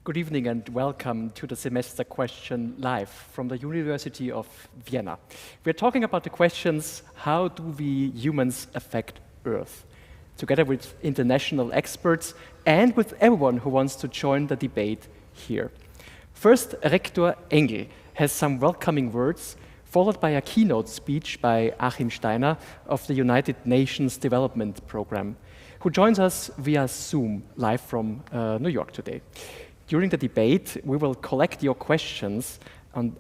Good evening and welcome to the Semester Question live from the University of Vienna. We're talking about the questions, how do we humans affect Earth? Together with international experts and with everyone who wants to join the debate here. First, Rector Engel has some welcoming words, followed by a keynote speech by Achim Steiner of the United Nations Development Program, who joins us via Zoom live from New York today. During the debate, we will collect your questions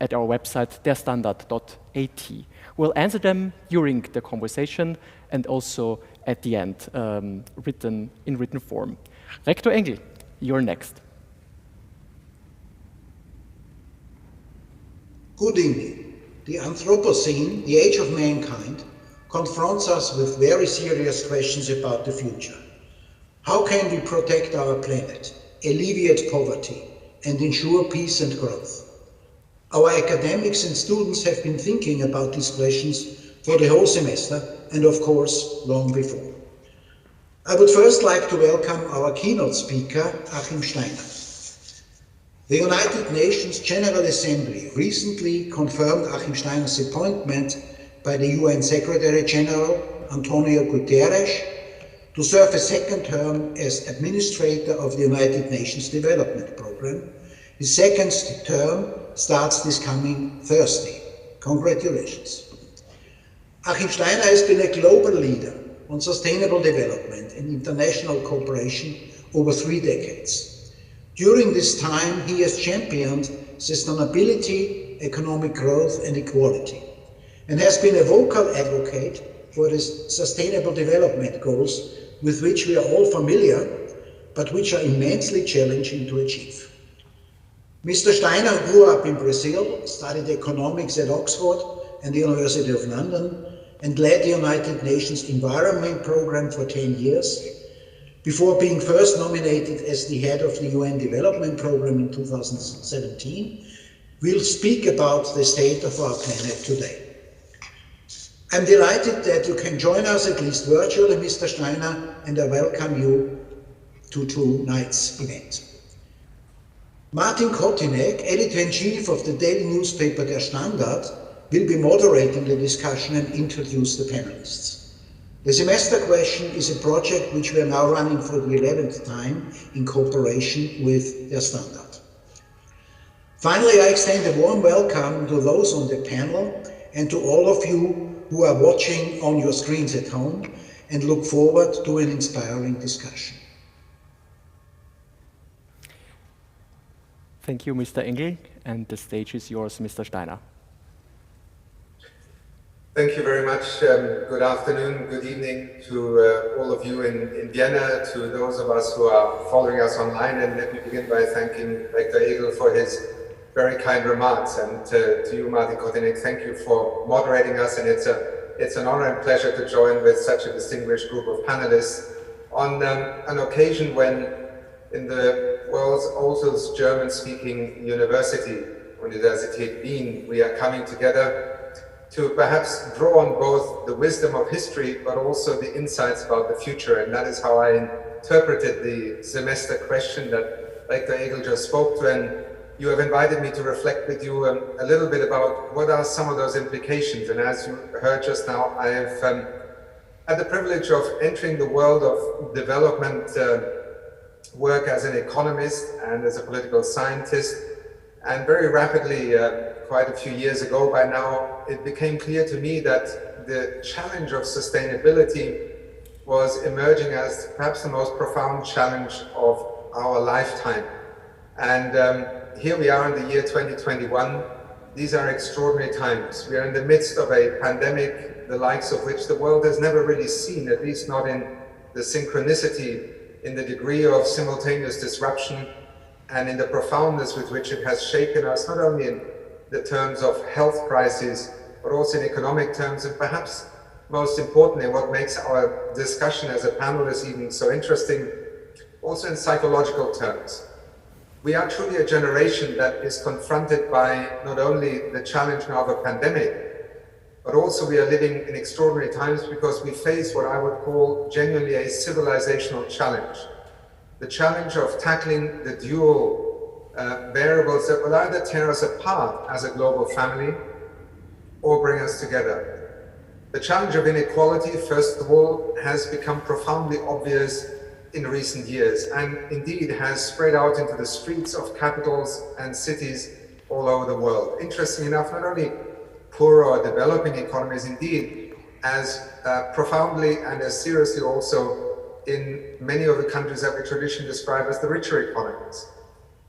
at our website, DerStandard.at. We'll answer them during the conversation and also at the end, in written form. Rector Engel, you're next. Good evening. The Anthropocene, the age of mankind, confronts us with very serious questions about the future. How can we protect our planet, alleviate poverty, and ensure peace and growth? Our academics and students have been thinking about these questions for the whole semester and of course long before. I would first like to welcome our keynote speaker, Achim Steiner. The United Nations General Assembly recently confirmed Achim Steiner's appointment by the UN Secretary General, Antonio Guterres, to serve a second term as administrator of the United Nations Development Program. His second term starts this coming Thursday. Congratulations. Achim Steiner has been a global leader on sustainable development and international cooperation over 3 decades. During this time, he has championed sustainability, economic growth, and equality, and has been a vocal advocate for the sustainable development goals with which we are all familiar, but which are immensely challenging to achieve. Mr. Steiner grew up in Brazil, studied economics at Oxford and the University of London, and led the United Nations Environment Program for 10 years, before being first nominated as the head of the UN Development Program in 2017. We'll speak about the state of our planet today. I'm delighted that you can join us, at least virtually, Mr. Steiner, and I welcome you to tonight's event. Martin Kotynek, editor-in-chief of the daily newspaper DerStandard, will be moderating the discussion and introduce the panelists. The Semester Question is a project which we are now running for the 11th time in cooperation with DerStandard. Finally, I extend a warm welcome to those on the panel and to all of you who are watching on your screens at home, and look forward to an inspiring discussion. Thank you, Mr. Engel, and the stage is yours, Mr. Steiner. Thank you very much. Good afternoon, good evening to all of you in Vienna, to those of us who are following us online, and let me begin by thanking Rector Engel for his very kind remarks, and to you, Martin Kotynek, thank you for moderating us, and it's an honor and pleasure to join with such a distinguished group of panelists on an occasion when in the world's oldest German-speaking university, Universität Wien, we are coming together to perhaps draw on both the wisdom of history, but also the insights about the future, and that is how I interpreted the semester question that Rector Engel just spoke to, and you have invited me to reflect with you a little bit about what are some of those implications. And as you heard just now, I have had the privilege of entering the world of development work as an economist and as a political scientist. And very rapidly, quite a few years ago by now, it became clear to me that the challenge of sustainability was emerging as perhaps the most profound challenge of our lifetime. And here we are in the year 2021. These are extraordinary times. We are in the midst of a pandemic, the likes of which the world has never really seen, at least not in the synchronicity, in the degree of simultaneous disruption, and in the profoundness with which it has shaken us, not only in the terms of health crises, but also in economic terms, and perhaps most importantly, what makes our discussion as a panel this evening so interesting, also in psychological terms. We are truly a generation that is confronted by not only the challenge now of a pandemic, but also we are living in extraordinary times because we face what I would call genuinely a civilizational challenge. The challenge of tackling the dual variables that will either tear us apart as a global family or bring us together. The challenge of inequality, first of all, has become profoundly obvious in recent years and indeed has spread out into the streets of capitals and cities all over the world. Interestingly enough, not only poorer or developing economies, indeed, as profoundly and as seriously also in many of the countries that we traditionally describe as the richer economies.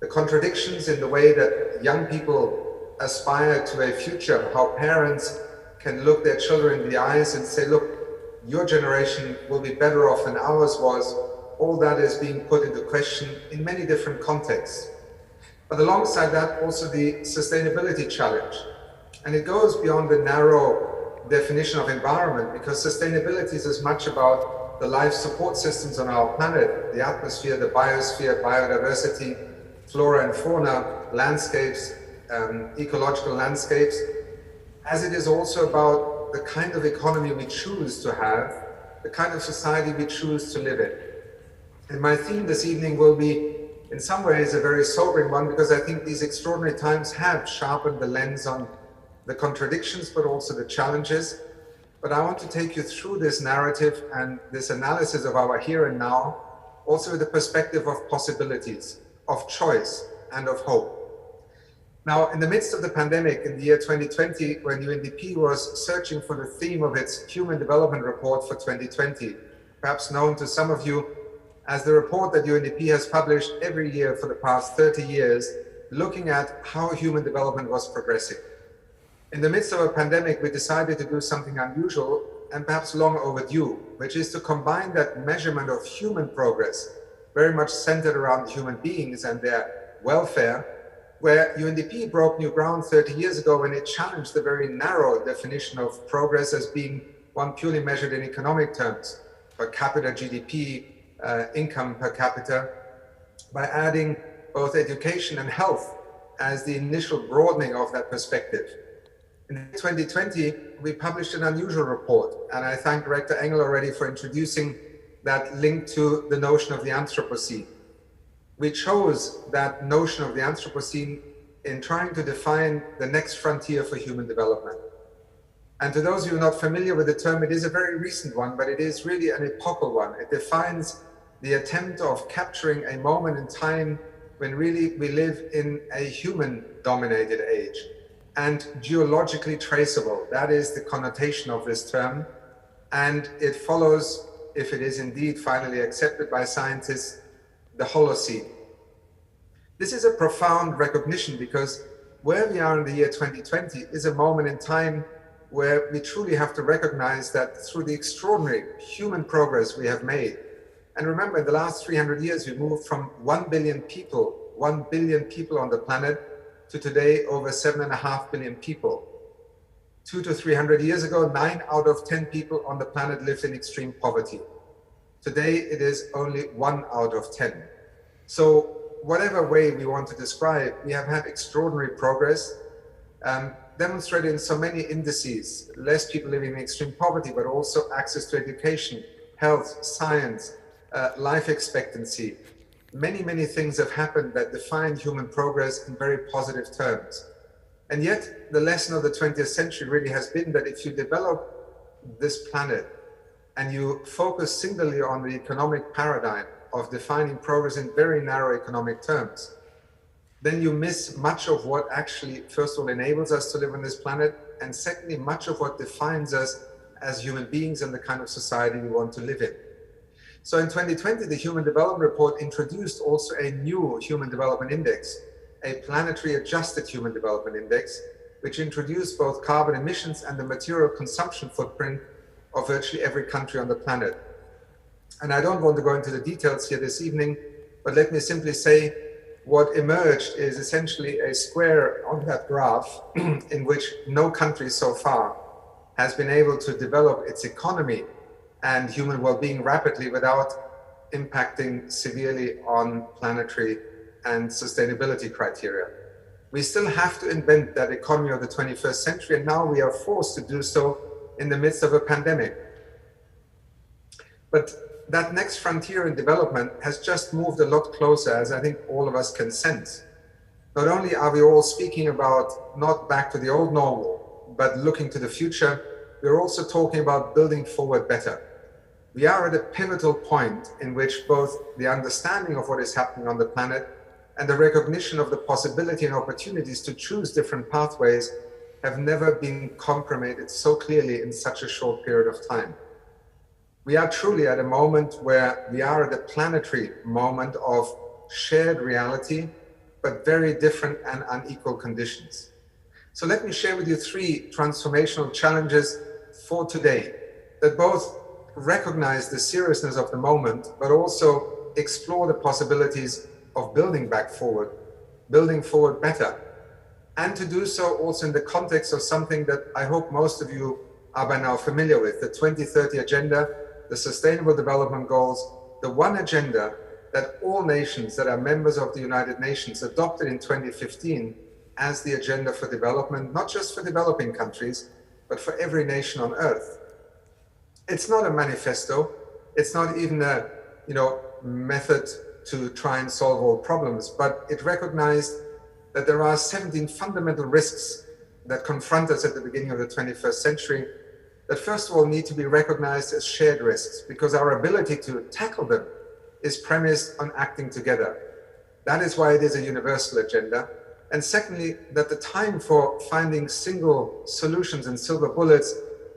The contradictions in the way that young people aspire to a future, how parents can look their children in the eyes and say, look, your generation will be better off than ours was, all that is being put into question in many different contexts. But alongside that, also the sustainability challenge. And it goes beyond the narrow definition of environment, because sustainability is as much about the life support systems on our planet, the atmosphere, the biosphere, biodiversity, flora and fauna, landscapes, ecological landscapes, as it is also about the kind of economy we choose to have, the kind of society we choose to live in. And my theme this evening will be, in some ways, a very sobering one, because I think these extraordinary times have sharpened the lens on the contradictions, but also the challenges. But I want to take you through this narrative and this analysis of our here and now, also with the perspective of possibilities, of choice, and of hope. Now, in the midst of the pandemic in the year 2020, when UNDP was searching for the theme of its Human Development Report for 2020, perhaps known to some of you as the report that UNDP has published every year for the past 30 years, looking at how human development was progressing. In the midst of a pandemic, we decided to do something unusual and perhaps long overdue, which is to combine that measurement of human progress, very much centered around human beings and their welfare, where UNDP broke new ground 30 years ago when it challenged the very narrow definition of progress as being one purely measured in economic terms, per capita GDP, income per capita, by adding both education and health as the initial broadening of that perspective. In 2020, we published an unusual report, and I thank Director Engel already for introducing that link to the notion of the Anthropocene. We chose that notion of the Anthropocene in trying to define the next frontier for human development. And to those of you not familiar with the term, it is a very recent one, but it is really an epochal one. It defines the attempt of capturing a moment in time when really we live in a human-dominated age and geologically traceable. That is the connotation of this term. And it follows, if it is indeed finally accepted by scientists, the Holocene. This is a profound recognition, because where we are in the year 2020 is a moment in time where we truly have to recognize that through the extraordinary human progress we have made, and remember, in the last 300 years, we moved from 1 billion people on the planet, to today over 7.5 billion people. 200 to 300 years ago, 9 out of 10 people on the planet lived in extreme poverty. Today, it is only 1 out of 10. So whatever way we want to describe, we have had extraordinary progress, demonstrated in so many indices: less people living in extreme poverty, but also access to education, health, science, life expectancy. Many, many things have happened that define human progress in very positive terms. And yet, the lesson of the 20th century really has been that if you develop this planet and you focus singularly on the economic paradigm of defining progress in very narrow economic terms, then you miss much of what actually, first of all, enables us to live on this planet, and secondly, much of what defines us as human beings and the kind of society we want to live in. So in 2020, the Human Development Report introduced also a new Human Development Index, a planetary adjusted Human Development Index, which introduced both carbon emissions and the material consumption footprint of virtually every country on the planet. And I don't want to go into the details here this evening, but let me simply say what emerged is essentially a square on that graph in which no country so far has been able to develop its economy and human well-being rapidly without impacting severely on planetary and sustainability criteria. We still have to invent that economy of the 21st century, and now we are forced to do so in the midst of a pandemic. But that next frontier in development has just moved a lot closer, as I think all of us can sense. Not only are we all speaking about not back to the old normal, but looking to the future, we're also talking about building forward better. We are at a pivotal point in which both the understanding of what is happening on the planet and the recognition of the possibility and opportunities to choose different pathways have never been compromised so clearly in such a short period of time. We are truly at a moment where we are at a planetary moment of shared reality, but very different and unequal conditions. So let me share with you 3 transformational challenges for today that both recognize the seriousness of the moment, but also explore the possibilities of building forward better. And to do so also in the context of something that I hope most of you are by now familiar with, the 2030 Agenda, the Sustainable Development Goals, the one agenda that all nations that are members of the United Nations adopted in 2015 as the agenda for development, not just for developing countries, but for every nation on earth. It's not a manifesto. It's not even a method to try and solve all problems, but it recognized that there are 17 fundamental risks that confront us at the beginning of the 21st century that first of all need to be recognized as shared risks, because our ability to tackle them is premised on acting together. That is why it is a universal agenda. And secondly, that the time for finding single solutions and silver bullets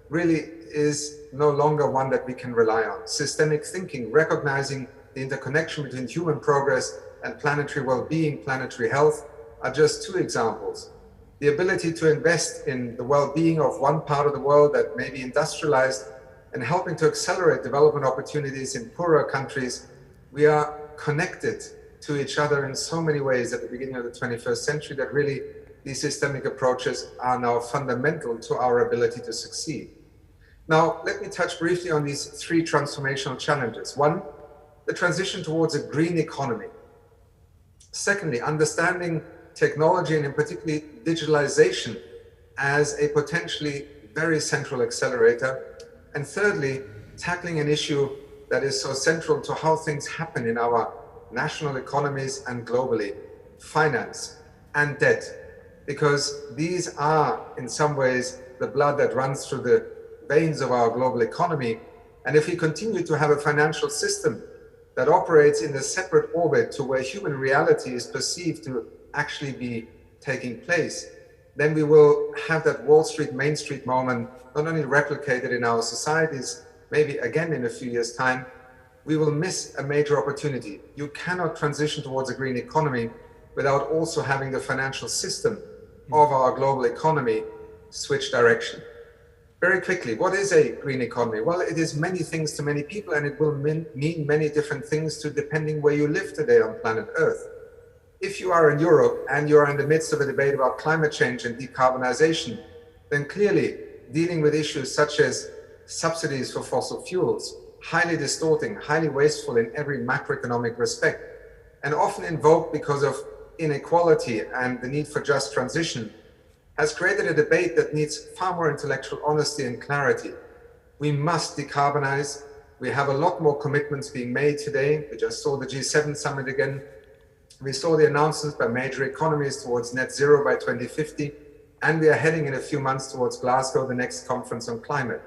really is no longer one that we can rely on. Systemic thinking, recognizing the interconnection between human progress and planetary well-being, planetary health, are just 2 examples. The ability to invest in the well-being of one part of the world that may be industrialized and helping to accelerate development opportunities in poorer countries. We are connected to each other in so many ways at the beginning of the 21st century that really these systemic approaches are now fundamental to our ability to succeed. Now, let me touch briefly on these 3 transformational challenges. 1, the transition towards a green economy. Secondly, understanding technology and in particular digitalization as a potentially very central accelerator. And thirdly, tackling an issue that is so central to how things happen in our national economies and globally, finance and debt, because these are in some ways the blood that runs through the veins of our global economy. And if we continue to have a financial system that operates in a separate orbit to where human reality is perceived to actually be taking place, then we will have that Wall Street, Main Street moment not only replicated in our societies, maybe again in a few years' time, we will miss a major opportunity. You cannot transition towards a green economy without also having the financial system of our global economy switch direction. Very quickly, what is a green economy? Well, it is many things to many people, and it will mean many different things to depending where you live today on planet Earth. If you are in Europe and you are in the midst of a debate about climate change and decarbonization, then clearly dealing with issues such as subsidies for fossil fuels, highly distorting, highly wasteful in every macroeconomic respect, and often invoked because of inequality and the need for just transition, has created a debate that needs far more intellectual honesty and clarity. We must decarbonize. We have a lot more commitments being made today. We just saw the G7 summit again. We saw the announcements by major economies towards net zero by 2050, and we are heading in a few months towards Glasgow, the next conference on climate.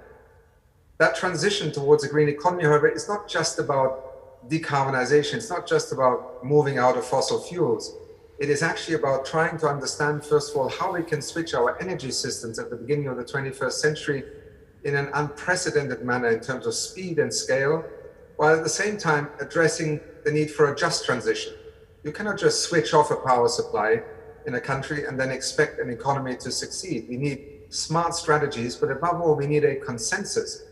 That transition towards a green economy, however, is not just about decarbonization. It's not just about moving out of fossil fuels. It is actually about trying to understand, first of all, how we can switch our energy systems at the beginning of the 21st century in an unprecedented manner in terms of speed and scale, while at the same time addressing the need for a just transition. You cannot just switch off a power supply in a country and then expect an economy to succeed. We need smart strategies, but above all, we need a consensus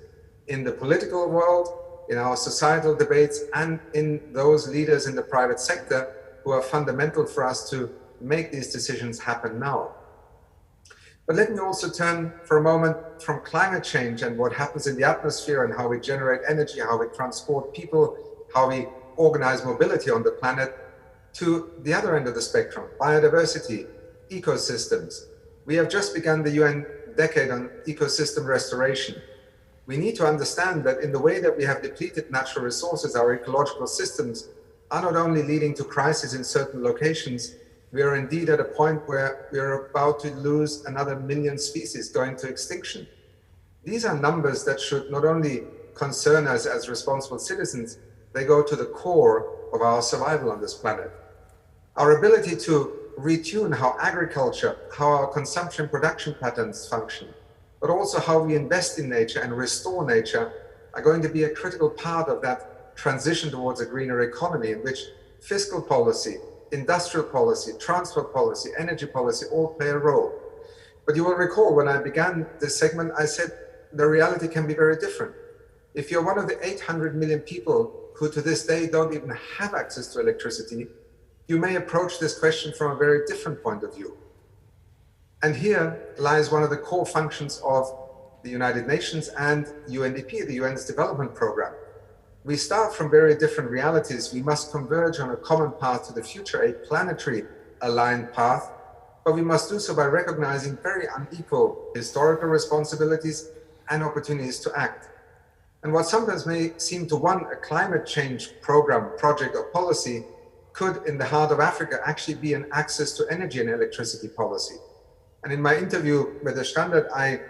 in the political world, in our societal debates, and in those leaders in the private sector who are fundamental for us to make these decisions happen now. But let me also turn for a moment from climate change and what happens in the atmosphere and how we generate energy, how we transport people, how we organize mobility on the planet, to the other end of the spectrum, biodiversity, ecosystems. We have just begun the UN decade on ecosystem restoration. We need to understand that in the way that we have depleted natural resources, our ecological systems are not only leading to crises in certain locations, We are indeed at a point where we are about to lose another 1 million species going to extinction. These are numbers that should not only concern us as responsible citizens, they go to the core of our survival on this planet. Our ability to retune how agriculture, how our consumption production patterns function, but also how we invest in nature and restore nature are going to be a critical part of that transition towards a greener economy in which fiscal policy, industrial policy, transport policy, energy policy all play a role. But you will recall when I began this segment, I said the reality can be very different. If you're one of the 800 million people who to this day don't even have access to electricity, you may approach this question from a very different point of view. And here lies one of the core functions of the United Nations and UNDP, the UN's development program. We start from very different realities. We must converge on a common path to the future, a planetary aligned path, but we must do so by recognizing very unequal historical responsibilities and opportunities to act. And what sometimes may seem to one a climate change program, project or policy could in the heart of Africa actually be an access to energy and electricity policy. And in my interview with DerStandard, I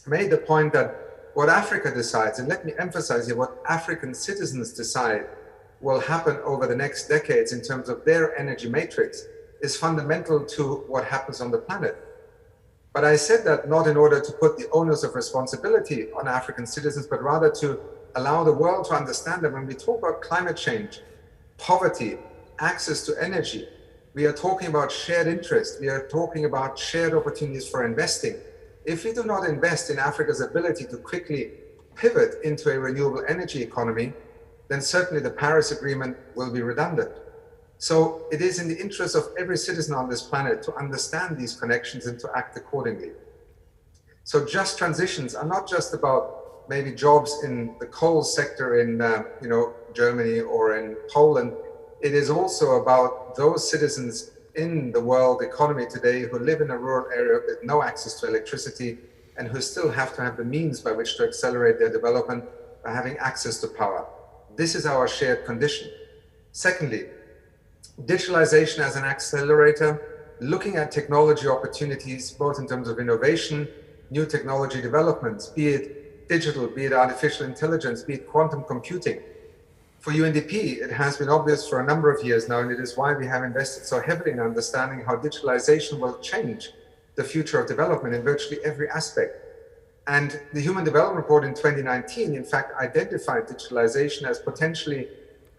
made the point that what Africa decides, and let me emphasize here, what African citizens decide will happen over the next decades in terms of their energy matrix is fundamental to what happens on the planet. But I said that not in order to put the onus of responsibility on African citizens, but rather to allow the world to understand that when we talk about climate change, poverty, access to energy, we are talking about shared interest. We are talking about shared opportunities for investing. If we do not invest in Africa's ability to quickly pivot into a renewable energy economy, then certainly the Paris Agreement will be redundant. So it is in the interest of every citizen on this planet to understand these connections and to act accordingly. So just transitions are not just about maybe jobs in the coal sector in Germany or in Poland. It is also about those citizens in the world economy today who live in a rural area with no access to electricity and who still have to have the means by which to accelerate their development by having access to power. This is our shared condition. Secondly, digitalization as an accelerator, looking at technology opportunities, both in terms of innovation, new technology developments, be it digital, be it artificial intelligence, be it quantum computing. For UNDP, it has been obvious for a number of years now, and it is why we have invested so heavily in understanding how digitalization will change the future of development in virtually every aspect. And the Human Development Report in 2019, in fact, identified digitalization as potentially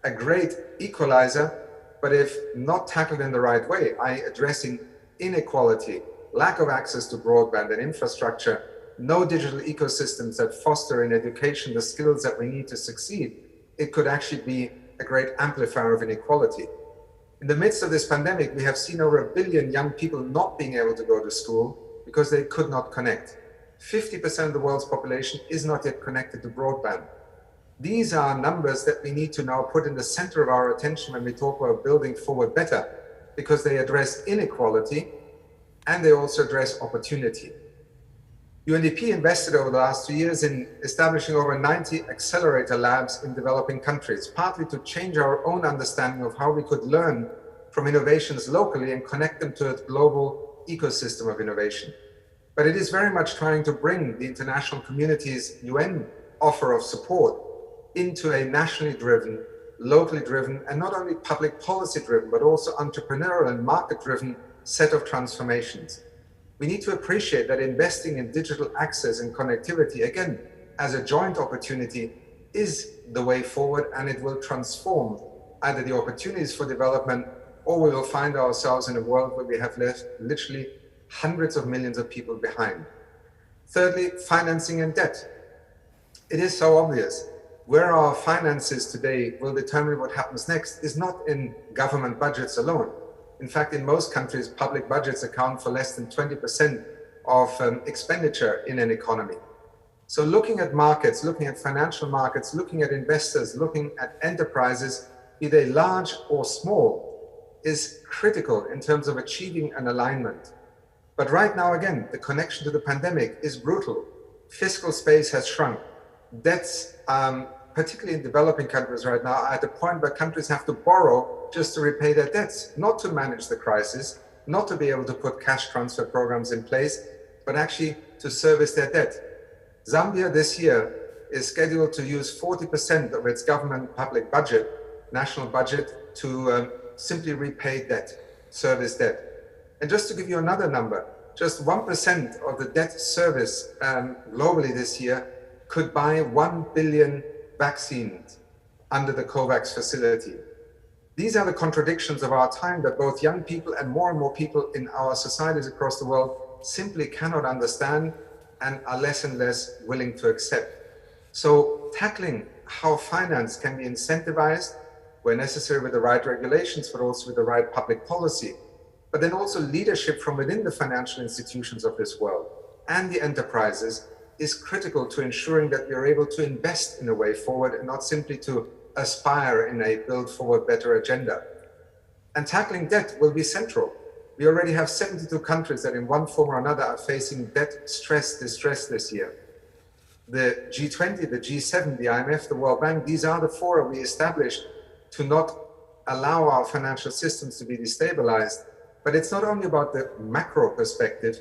a great equalizer, but if not tackled in the right way, i.e. addressing inequality, lack of access to broadband and infrastructure, no digital ecosystems that foster in education the skills that we need to succeed, it could actually be a great amplifier of inequality. In the midst of this pandemic, we have seen over 1 billion young people not being able to go to school because they could not connect. 50% of the world's population is not yet connected to broadband. These are numbers that we need to now put in the center of our attention when we talk about building forward better, because they address inequality and they also address opportunity. UNDP invested over the last 2 years in establishing over 90 accelerator labs in developing countries, partly to change our own understanding of how we could learn from innovations locally and connect them to a global ecosystem of innovation. But it is very much trying to bring the international community's UN offer of support into a nationally driven, locally driven, and not only public policy driven, but also entrepreneurial and market driven set of transformations. We need to appreciate that investing in digital access and connectivity, again, as a joint opportunity, is the way forward, and it will transform either the opportunities for development, or we will find ourselves in a world where we have left literally hundreds of millions of people behind. Thirdly, financing and debt. It is so obvious. Where our finances today will determine what happens next is not in government budgets alone. In fact, in most countries, public budgets account for less than 20% of expenditure in an economy. So looking at markets, looking at financial markets, looking at investors, looking at enterprises, be they large or small, is critical in terms of achieving an alignment. But right now, again, the connection to the pandemic is brutal. Fiscal space has shrunk. Debts particularly in developing countries right now, are at the point where countries have to borrow just to repay their debts, not to manage the crisis, not to be able to put cash transfer programs in place, but actually to service their debt. Zambia this year is scheduled to use 40% of its government public budget, national budget, to simply repay debt, service debt. And just to give you another number, just 1% of the debt service globally this year could buy 1 billion vaccines under the COVAX facility. These are the contradictions of our time that both young people and more people in our societies across the world simply cannot understand and are less and less willing to accept. So tackling how finance can be incentivized where necessary with the right regulations, but also with the right public policy, but then also leadership from within the financial institutions of this world and the enterprises is critical to ensuring that we are able to invest in a way forward and not simply to aspire in a build forward better agenda. And tackling debt will be central. We already have 72 countries that in one form or another are facing debt distress this year. The G20, the G7, the IMF, the World Bank, these are the fora we established to not allow our financial systems to be destabilized. But it's not only about the macro perspective,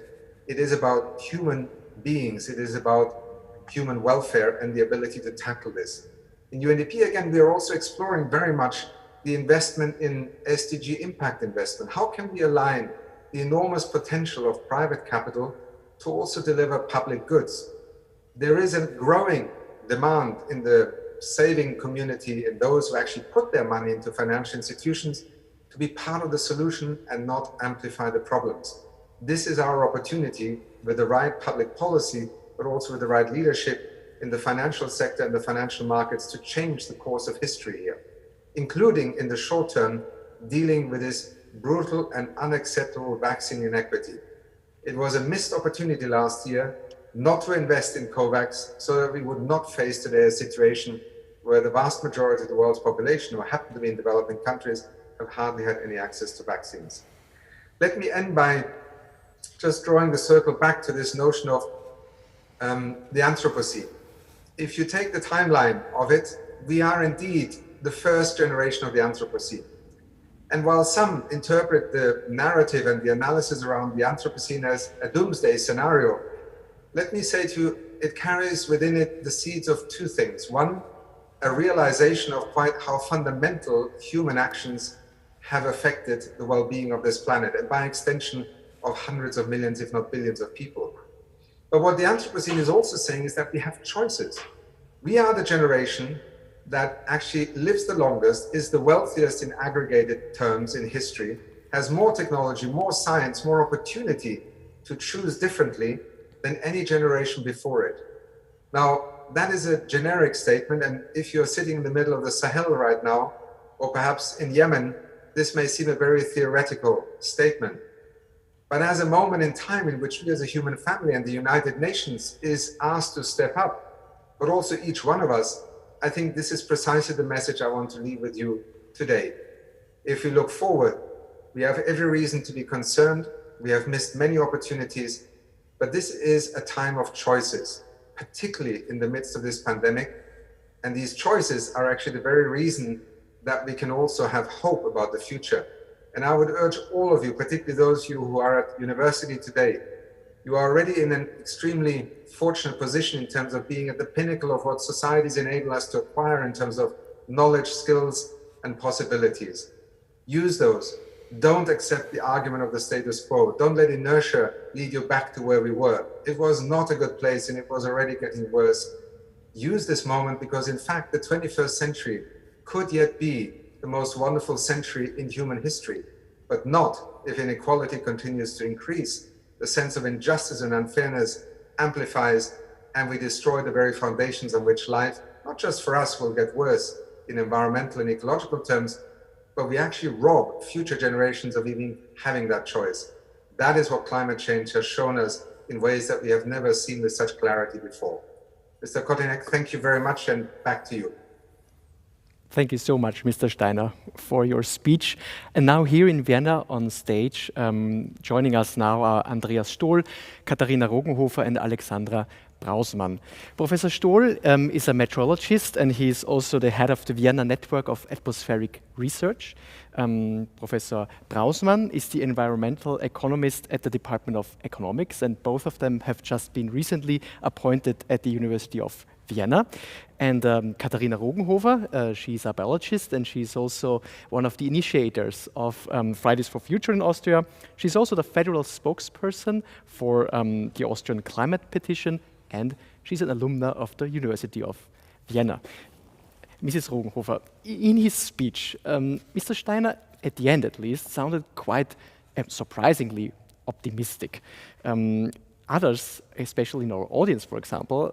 it is about human beings, it is about human welfare and the ability to tackle this. In UNDP, again, we are also exploring very much the investment in SDG impact investment. How can we align the enormous potential of private capital to also deliver public goods? There is a growing demand in the saving community and those who actually put their money into financial institutions to be part of the solution and not amplify the problems. This is our opportunity with the right public policy, but also with the right leadership in the financial sector and the financial markets to change the course of history here, including in the short term, dealing with this brutal and unacceptable vaccine inequity. It was a missed opportunity last year not to invest in COVAX so that we would not face today a situation where the vast majority of the world's population who happen to be in developing countries have hardly had any access to vaccines. Let me end by just drawing the circle back to this notion of the Anthropocene. If you take the timeline of it, we are indeed the first generation of the Anthropocene. And while some interpret the narrative and the analysis around the Anthropocene as a doomsday scenario, let me say to you, it carries within it the seeds of two things. One, a realization of quite how fundamental human actions have affected the well-being of this planet, and by extension of hundreds of millions, if not billions of people. But what the Anthropocene is also saying is that we have choices. We are the generation that actually lives the longest, is the wealthiest in aggregated terms in history, has more technology, more science, more opportunity to choose differently than any generation before it. Now, that is a generic statement, and if you're sitting in the middle of the Sahel right now, or perhaps in Yemen, this may seem a very theoretical statement. But as a moment in time in which we as a human family and the United Nations is asked to step up, but also each one of us, I think this is precisely the message I want to leave with you today. If we look forward, we have every reason to be concerned. We have missed many opportunities, but this is a time of choices, particularly in the midst of this pandemic. And these choices are actually the very reason that we can also have hope about the future. And I would urge all of you, particularly those of you who are at university today, you are already in an extremely fortunate position in terms of being at the pinnacle of what societies enable us to acquire in terms of knowledge, skills, and possibilities. Use those. Don't accept the argument of the status quo. Don't let inertia lead you back to where we were. It was not a good place and it was already getting worse. Use this moment because in fact, the 21st century could yet be the most wonderful century in human history, but not if inequality continues to increase. The sense of injustice and unfairness amplifies, and we destroy the very foundations on which life, not just for us, will get worse in environmental and ecological terms, but we actually rob future generations of even having that choice. That is what climate change has shown us in ways that we have never seen with such clarity before. Mr. Kotynek, thank you very much, and back to you. Thank you so much, Mr. Steiner, for your speech. And now here in Vienna on stage, joining us now are Andreas Stohl, Katharina Rogenhofer and Alexandra Brausmann. Professor Stohl is a meteorologist, and he's also the head of the Vienna Network of Atmospheric Research. Professor Brausmann is the environmental economist at the Department of Economics, and both of them have just been recently appointed at the University of Vienna. And Katharina Rogenhofer, she's a biologist, and she's also one of the initiators of Fridays for Future in Austria. She's also the federal spokesperson for the Austrian climate petition, and she's an alumna of the University of Vienna. Mrs. Rogenhofer, in his speech, Mr. Steiner, at the end at least, sounded quite surprisingly optimistic. Others, especially in our audience, for example,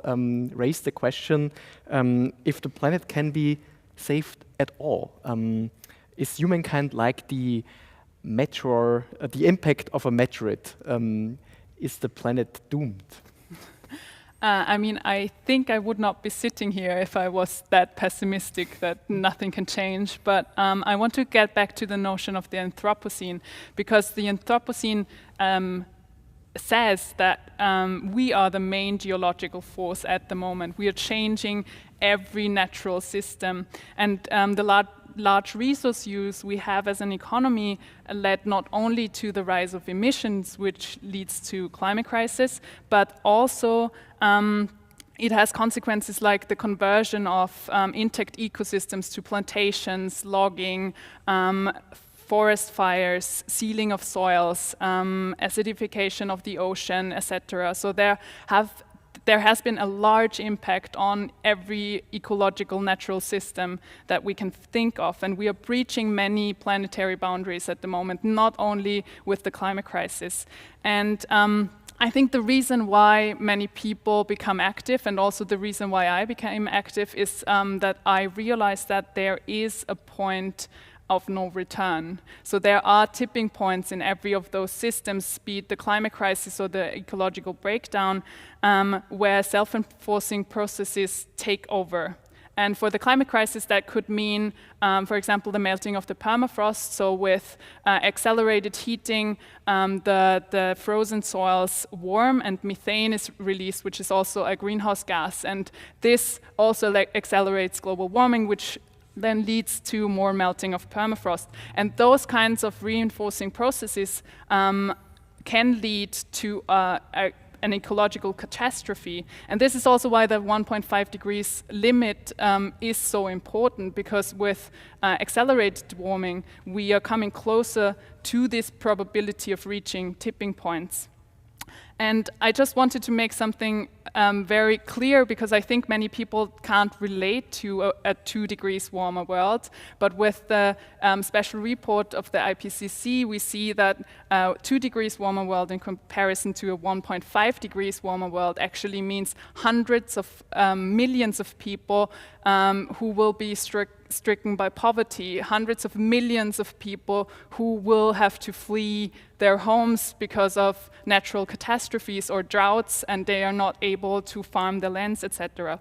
raised the question if the planet can be saved at all. Is humankind like the meteor, the impact of a meteorite? Is the planet doomed? I mean, I think I would not be sitting here if I was that pessimistic that nothing can change. But I want to get back to the notion of the Anthropocene, because the Anthropocene says that we are the main geological force at the moment. We are changing every natural system. And the large resource use we have as an economy led not only to the rise of emissions, which leads to climate crisis, but also it has consequences like the conversion of intact ecosystems to plantations, logging, forest fires, sealing of soils, acidification of the ocean, etc. So there has been a large impact on every ecological natural system that we can think of, and we are breaching many planetary boundaries at the moment, not only with the climate crisis. And I think the reason why many people become active, and also the reason why I became active, is that I realized that there is a point of no return. So there are tipping points in every of those systems, be it the climate crisis or the ecological breakdown, where self-enforcing processes take over. And for the climate crisis, that could mean, for example, the melting of the permafrost. So with accelerated heating, the frozen soils warm and methane is released, which is also a greenhouse gas. And this also accelerates global warming, which then leads to more melting of permafrost. And those kinds of reinforcing processes can lead to an ecological catastrophe. And this is also why the 1.5 degrees limit is so important, because with accelerated warming, we are coming closer to this probability of reaching tipping points. And I just wanted to make something very clear, because I think many people can't relate to a 2 degrees warmer world. But with the special report of the IPCC, we see that 2 degrees warmer world in comparison to a 1.5 degrees warmer world actually means hundreds of millions of people who will be stricken by poverty, hundreds of millions of people who will have to flee their homes because of natural catastrophes or droughts, and they are not able to farm their lands, etc.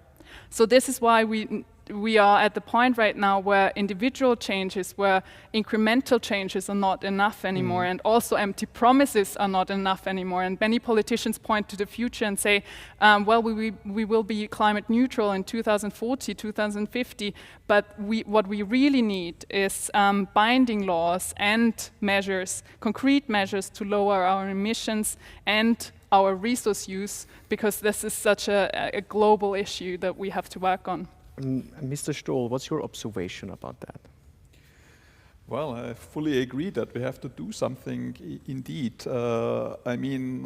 So this is why we are at the point right now where individual changes, where incremental changes are not enough anymore, and also empty promises are not enough anymore. And many politicians point to the future and say, well, we will be climate neutral in 2040, 2050, but what we really need is binding laws and measures, concrete measures to lower our emissions and our resource use, because this is such a global issue that we have to work on. Mr. Stohl, what's your observation about that? Well, I fully agree that we have to do something indeed. I mean,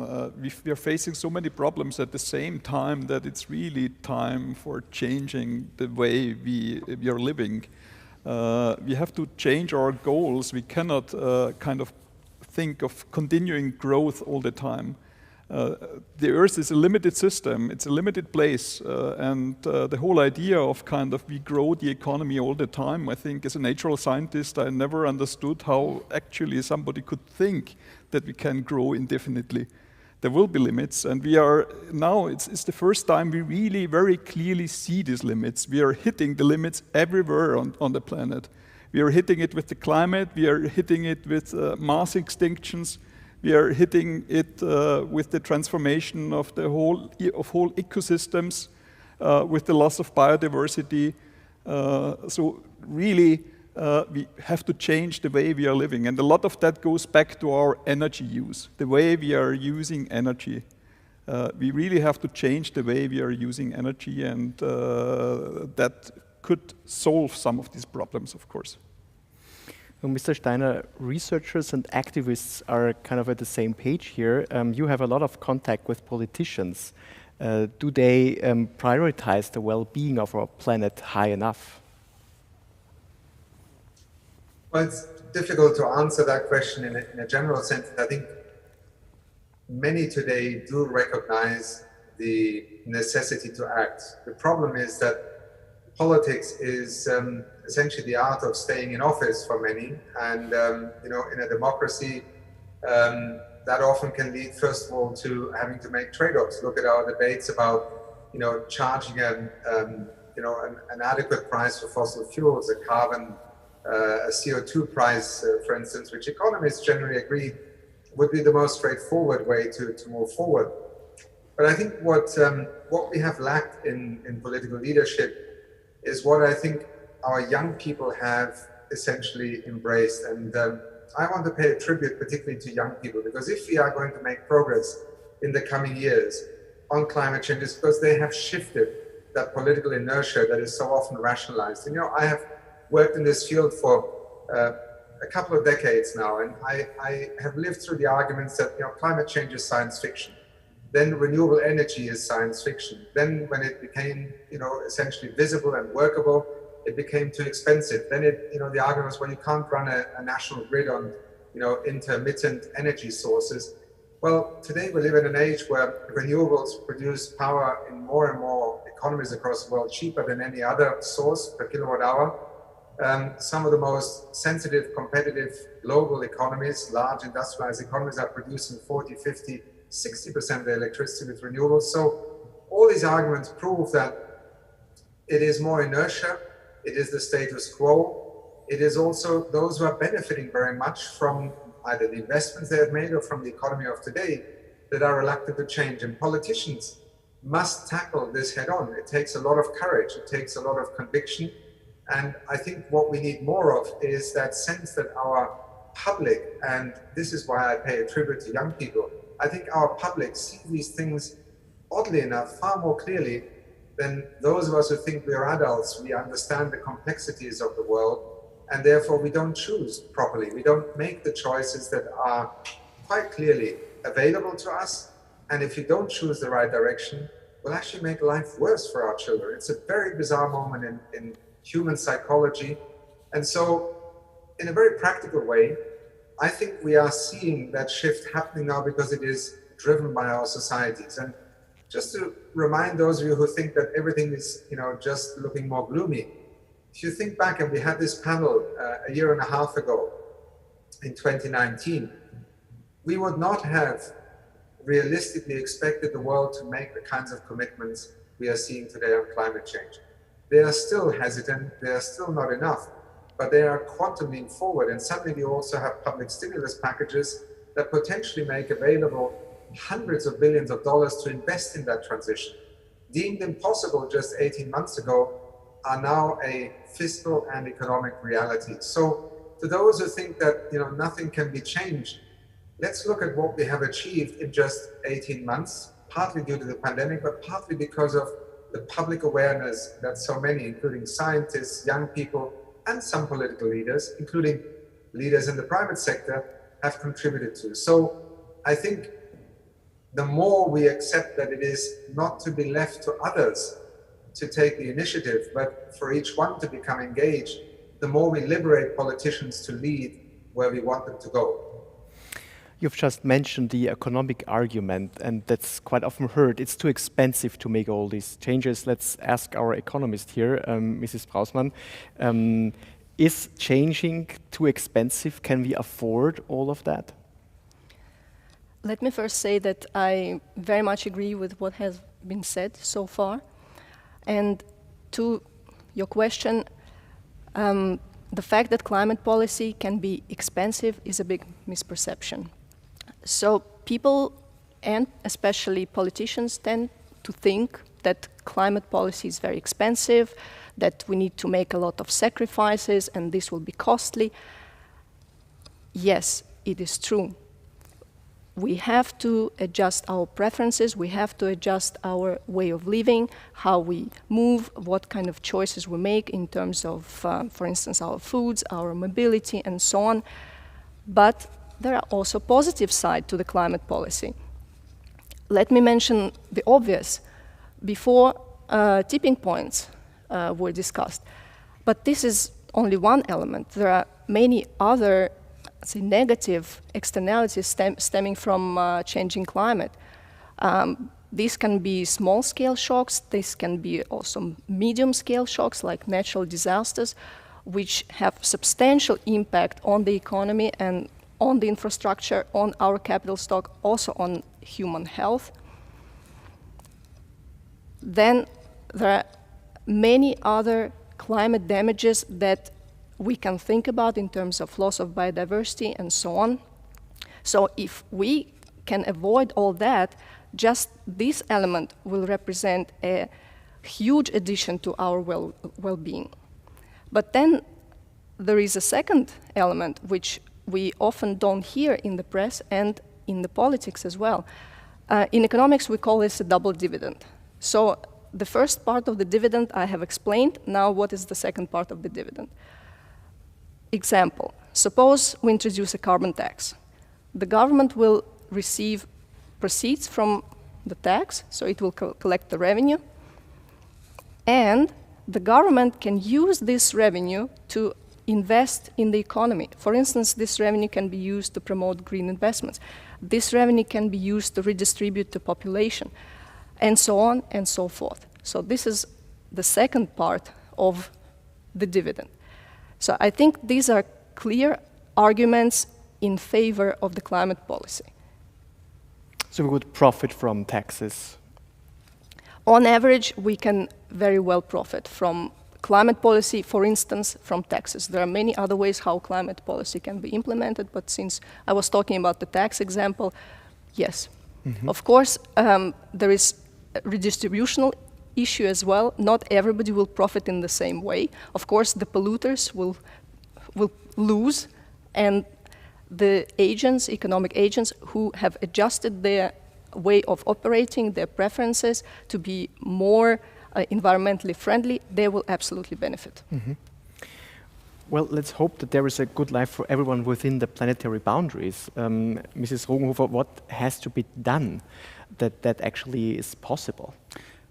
we are facing so many problems at the same time that it's really time for changing the way we are living. We have to change our goals. We cannot kind of think of continuing growth all the time. The Earth is a limited system, it's a limited place, and the whole idea of kind of we grow the economy all the time, I think as a natural scientist I never understood how actually somebody could think that we can grow indefinitely. There will be limits, and we are now, it's the first time we really very clearly see these limits. We are hitting the limits everywhere on the planet. We are hitting it with the climate, we are hitting it with mass extinctions. We are hitting it with the transformation of the whole ecosystems, with the loss of biodiversity. So really, we have to change the way we are living. And a lot of that goes back to our energy use, the way we are using energy. We really have to change the way we are using energy, and that could solve some of these problems, of course. Well, Mr. Steiner, researchers and activists are kind of at the same page here. You have a lot of contact with politicians. Do they prioritize the well-being of our planet high enough? Well, it's difficult to answer that question in a general sense. I think many today do recognize the necessity to act. The problem is that politics is essentially the art of staying in office for many, and you know, in a democracy, that often can lead, first of all, to having to make trade-offs. Look at our debates about, you know, charging an adequate price for fossil fuels, a carbon, a CO2 price, for instance, which economists generally agree would be the most straightforward way to move forward. But I think what we have lacked in political leadership is what I think our young people have essentially embraced. And I want to pay a tribute particularly to young people, because if we are going to make progress in the coming years on climate change, it's because they have shifted that political inertia that is so often rationalized. And, you know, I have worked in this field for a couple of decades now, and I have lived through the arguments that, you know, climate change is science fiction. Then renewable energy is science fiction. Then when it became, you know, essentially visible and workable, it became too expensive. Then the argument was, well, you can't run a national grid on, you know, intermittent energy sources. Well, today we live in an age where renewables produce power in more and more economies across the world cheaper than any other source per kilowatt hour. Some of the most sensitive, competitive global economies, large industrialized economies, are producing 40, 50, 60% of their electricity with renewables. So all these arguments prove that it is more inertia, it is the status quo, it is also those who are benefiting very much from either the investments they have made or from the economy of today that are reluctant to change. And politicians must tackle this head on. It takes a lot of courage, it takes a lot of conviction. And I think what we need more of is that sense that our public, and this is why I pay a tribute to young people, I think our public see these things, oddly enough, far more clearly than those of us who think we are adults. We understand the complexities of the world, and therefore we don't choose properly. We don't make the choices that are quite clearly available to us. And if we don't choose the right direction, we'll actually make life worse for our children. It's a very bizarre moment in human psychology. And so, in a very practical way, I think we are seeing that shift happening now because it is driven by our societies. And just to remind those of you who think that everything is, you know, just looking more gloomy, if you think back, and we had this panel a year and a half ago in 2019, we would not have realistically expected the world to make the kinds of commitments we are seeing today on climate change. They are still hesitant, they are still not enough, but they are quantuming forward. And suddenly we also have public stimulus packages that potentially make available hundreds of billions of dollars to invest in that transition. Deemed impossible just 18 months ago are now a fiscal and economic reality. So to those who think that, you know, nothing can be changed, let's look at what we have achieved in just 18 months, partly due to the pandemic, but partly because of the public awareness that so many, including scientists, young people, and some political leaders, including leaders in the private sector, have contributed to. So I think the more we accept that it is not to be left to others to take the initiative, but for each one to become engaged, the more we liberate politicians to lead where we want them to go. You've just mentioned the economic argument, and that's quite often heard. It's too expensive to make all these changes. Let's ask our economist here, Mrs. Brausmann. Is changing too expensive? Can we afford all of that? Let me first say that I very much agree with what has been said so far. And to your question, the fact that climate policy can be expensive is a big misperception. So people, and especially politicians, tend to think that climate policy is very expensive, that we need to make a lot of sacrifices and this will be costly. Yes, it is true. We have to adjust our preferences, we have to adjust our way of living, how we move, what kind of choices we make in terms of, for instance, our foods, our mobility, and so on. But there are also positive sides to the climate policy. Let me mention the obvious. Before, tipping points were discussed. But this is only one element. There are many other, say, negative externalities stemming from changing climate. These can be small-scale shocks. This can be also medium-scale shocks, like natural disasters, which have substantial impact on the economy and on the infrastructure, on our capital stock, also on human health. Then there are many other climate damages that we can think about in terms of loss of biodiversity and so on. So if we can avoid all that, just this element will represent a huge addition to our well-being. But then there is a second element which we often don't hear in the press and in the politics as well. In economics, we call this a double dividend. So the first part of the dividend I have explained. Now what is the second part of the dividend? Example, suppose we introduce a carbon tax. The government will receive proceeds from the tax, so it will collect the revenue, and the government can use this revenue to invest in the economy. For instance, this revenue can be used to promote green investments. This revenue can be used to redistribute the population, and so on and so forth. So this is the second part of the dividend. So I think these are clear arguments in favor of the climate policy. So we would profit from taxes? On average, we can very well profit from climate policy, for instance, from taxes. There are many other ways how climate policy can be implemented, but since I was talking about the tax example, yes. Mm-hmm. Of course, there is a redistributional issue as well. Not everybody will profit in the same way. Of course, the polluters will lose, and the agents, economic agents, who have adjusted their way of operating, their preferences to be more environmentally friendly, they will absolutely benefit. Mm-hmm. Well, let's hope that there is a good life for everyone within the planetary boundaries. Mrs. Rogenhofer, what has to be done that actually is possible?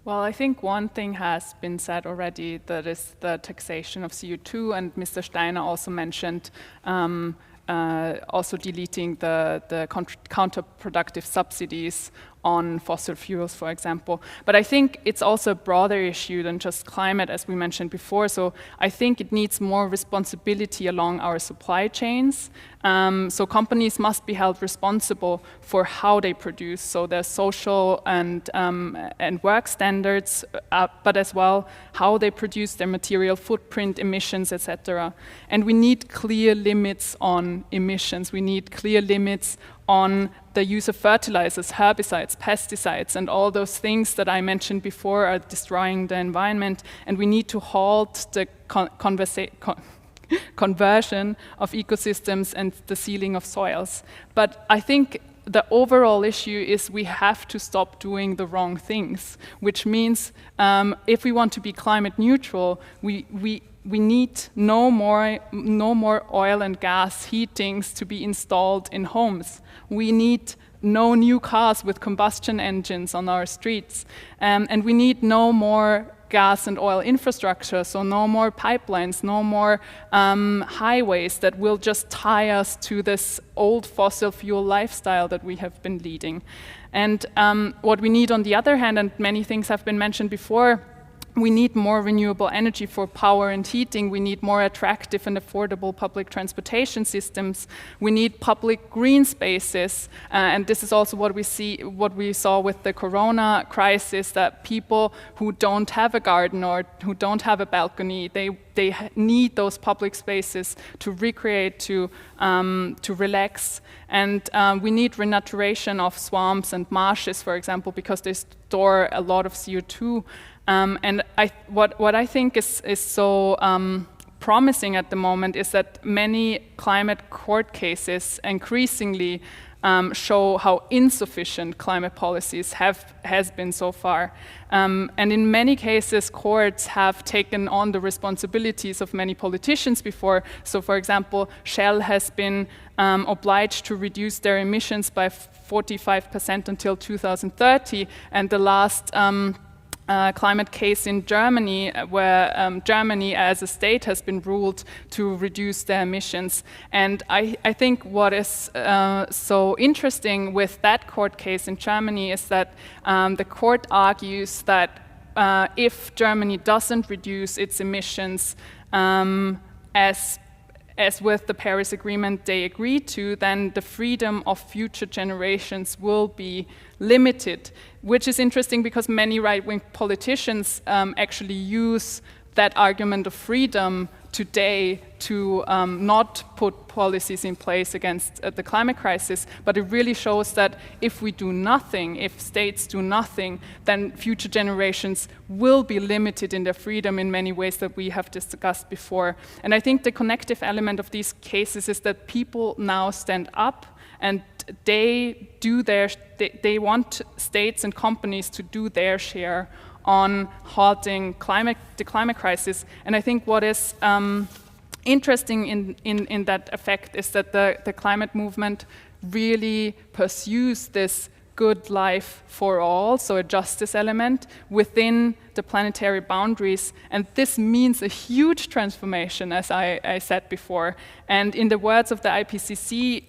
Well, I think one thing has been said already, that is the taxation of CO2, and Mr. Steiner also mentioned also deleting the counterproductive subsidies on fossil fuels, for example. But I think it's also a broader issue than just climate, as we mentioned before. So I think it needs more responsibility along our supply chains. So companies must be held responsible for how they produce. So there's social and work standards, but as well how they produce, their material footprint, emissions, etc. And we need clear limits on emissions. We need clear limits on the use of fertilizers, herbicides, pesticides, and all those things that I mentioned before are destroying the environment. And we need to halt the conversion of ecosystems and the sealing of soils. But I think the overall issue is we have to stop doing the wrong things, which means if we want to be climate neutral, we need no more oil and gas heatings to be installed in homes. We need no new cars with combustion engines on our streets. And we need no more gas and oil infrastructure, so no more pipelines, no more highways that will just tie us to this old fossil fuel lifestyle that we have been leading. And what we need on the other hand, and many things have been mentioned before, we need more renewable energy for power and heating. We need more attractive and affordable public transportation systems. We need public green spaces, and this is also what we saw with the Corona crisis. That people who don't have a garden or who don't have a balcony, they need those public spaces to recreate, to relax, and we need renaturation of swamps and marshes, for example, because they store a lot of CO2. And what I think is so promising at the moment is that many climate court cases increasingly show how insufficient climate policies has been so far. And in many cases, courts have taken on the responsibilities of many politicians before. So, for example, Shell has been obliged to reduce their emissions by 45% until 2030, and the last climate case in Germany, where Germany as a state has been ruled to reduce their emissions. And I think what is so interesting with that court case in Germany is that the court argues that if Germany doesn't reduce its emissions as with the Paris Agreement they agreed to, then the freedom of future generations will be limited, which is interesting because many right-wing politicians actually use that argument of freedom today to not put policies in place against the climate crisis. But it really shows that if we do nothing, if states do nothing, then future generations will be limited in their freedom in many ways that we have discussed before. And I think the connective element of these cases is that people now stand up and they want states and companies to do their share on halting the climate crisis. And I think what is interesting in that effect is that the climate movement really pursues this good life for all, so a justice element within the planetary boundaries. And this means a huge transformation, as I said before. And in the words of the IPCC,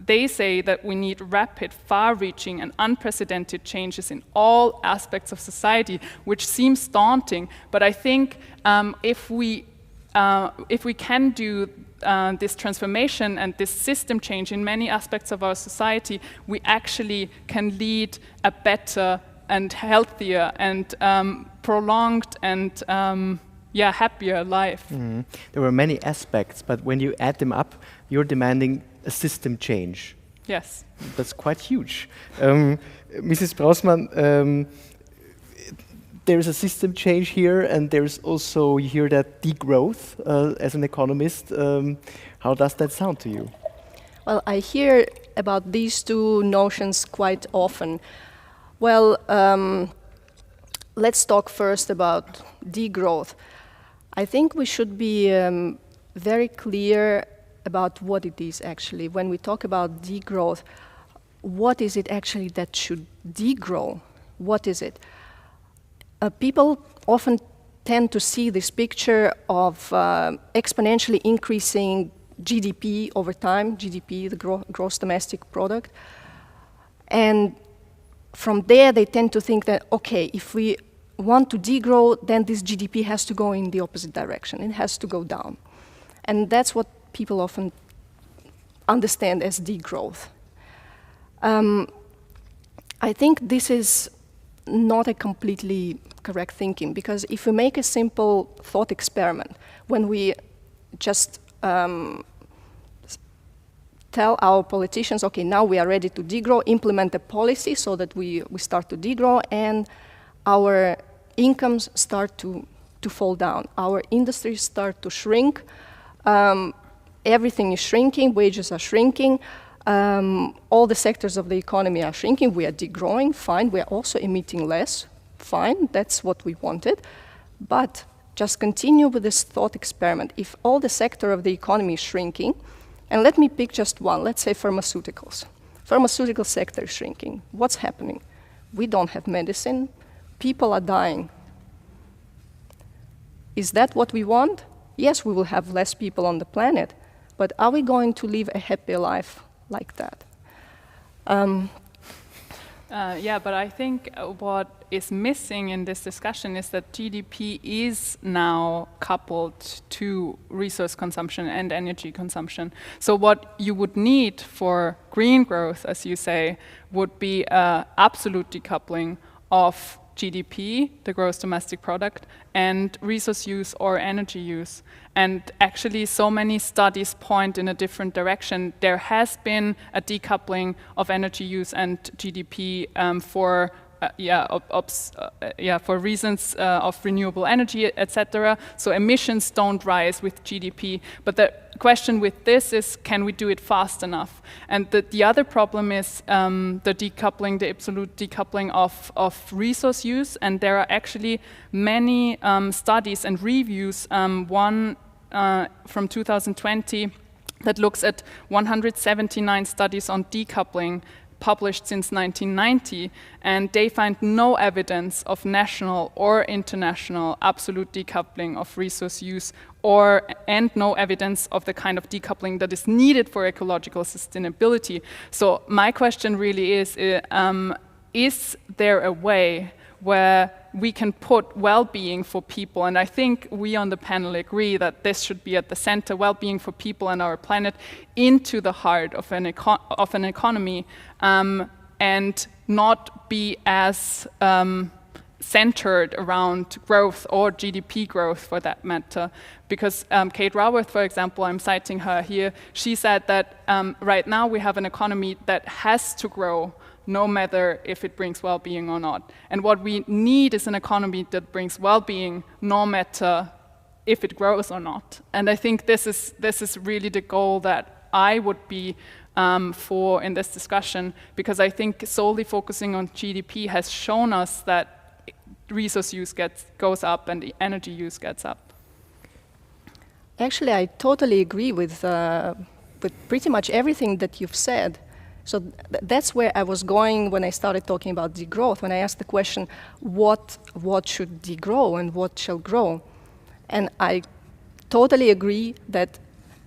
they say that we need rapid, far-reaching and unprecedented changes in all aspects of society, which seems daunting. But I think if we can do this transformation and this system change in many aspects of our society, we actually can lead a better and healthier and prolonged and happier life. Mm-hmm. There were many aspects, but when you add them up, you're demanding a system change. Yes. That's quite huge. Mrs. Brausmann, there is a system change here, and there's also, you hear that degrowth as an economist. How does that sound to you? Well, I hear about these two notions quite often. Well, let's talk first about degrowth. I think we should be very clear about what it is actually. When we talk about degrowth, what is it actually that should degrow? What is it? People often tend to see this picture of exponentially increasing GDP over time, GDP, the gross domestic product. And from there, they tend to think that, okay, if we want to degrow, then this GDP has to go in the opposite direction. It has to go down. And that's what people often understand as degrowth. I think this is not a completely correct thinking, because if we make a simple thought experiment, when we just tell our politicians, okay, now we are ready to degrow, implement a policy so that we start to degrow, and our incomes start to fall down. Our industries start to shrink. Everything is shrinking, wages are shrinking, all the sectors of the economy are shrinking, we are degrowing, fine, we are also emitting less, fine, that's what we wanted. But just continue with this thought experiment. If all the sector of the economy is shrinking, and let me pick just one, let's say pharmaceuticals. Pharmaceutical sector is shrinking. What's happening? We don't have medicine, people are dying. Is that what we want? Yes, we will have less people on the planet, but are we going to live a happy life like that? Yeah, but I think what is missing in this discussion is that GDP is now coupled to resource consumption and energy consumption. So what you would need for green growth, as you say, would be absolute decoupling of GDP, the gross domestic product, and resource use or energy use. And actually so many studies point in a different direction. There has been a decoupling of energy use and GDP for for reasons of renewable energy, etc. So emissions don't rise with GDP. But the question with this is, can we do it fast enough? And the other problem is the decoupling, the absolute decoupling of resource use. And there are actually many studies and reviews, one from 2020 that looks at 179 studies on decoupling published since 1990, and they find no evidence of national or international absolute decoupling of resource use, and no evidence of the kind of decoupling that is needed for ecological sustainability. So my question really is there a way where we can put well-being for people, and I think we on the panel agree that this should be at the center, well-being for people and our planet, into the heart of an economy, and not be as centered around growth or GDP growth for that matter. Because Kate Raworth, for example, I'm citing her here, she said that right now we have an economy that has to grow no matter if it brings well-being or not. And what we need is an economy that brings well-being no matter if it grows or not. And I think this is really the goal that I would be for in this discussion, because I think solely focusing on GDP has shown us that resource use goes up and the energy use gets up. Actually, I totally agree with pretty much everything that you've said. So that's where I was going when I started talking about degrowth, when I asked the question, what should degrow and what shall grow? And I totally agree that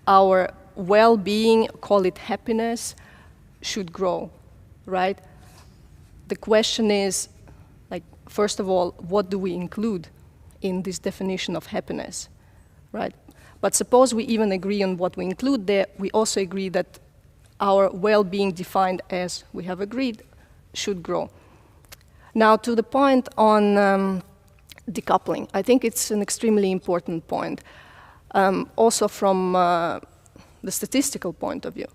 our well-being, call it happiness, should grow, right? The question is, like, first of all, what do we include in this definition of happiness, right? But suppose we even agree on what we include there, we also agree that our well-being defined as we have agreed should grow. Now, to the point on decoupling, I think it's an extremely important point, also from the statistical point of view.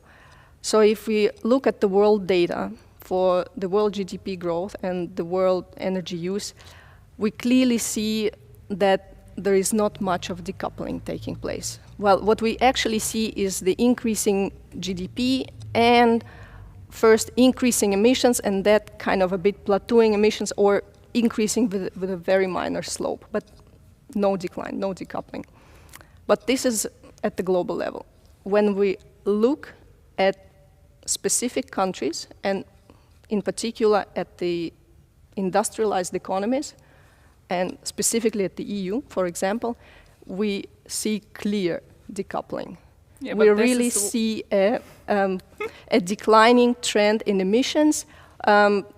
So if we look at the world data for the world GDP growth and the world energy use, we clearly see that there is not much of decoupling taking place. Well, what we actually see is the increasing GDP and first increasing emissions, and that kind of a bit plateauing emissions or increasing with a very minor slope, but no decline, no decoupling. But this is at the global level. When we look at specific countries, and in particular at the industrialized economies, and specifically at the EU, for example, we see clear decoupling. Yeah, we really see a declining trend in emissions.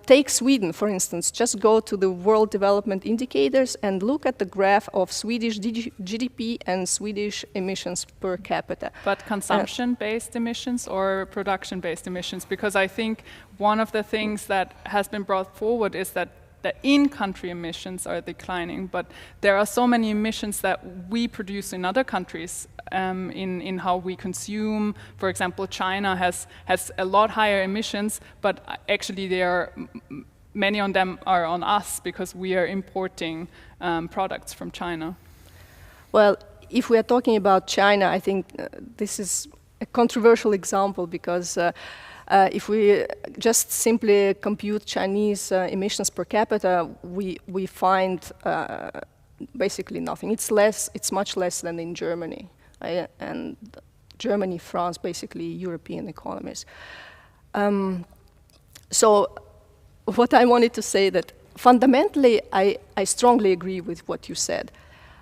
Take Sweden, for instance. Just go to the World Development Indicators and look at the graph of Swedish GDP and Swedish emissions per capita. But consumption-based emissions or production-based emissions? Because I think one of the things that has been brought forward is that the in-country emissions are declining, but there are so many emissions that we produce in other countries in how we consume. For example, China has a lot higher emissions, but actually many of them are on us because we are importing products from China. Well, if we are talking about China, I think this is a controversial example because if we just simply compute Chinese emissions per capita, we find basically nothing. It's much less than in Germany, and Germany, France, basically European economies. So what I wanted to say that fundamentally I strongly agree with what you said,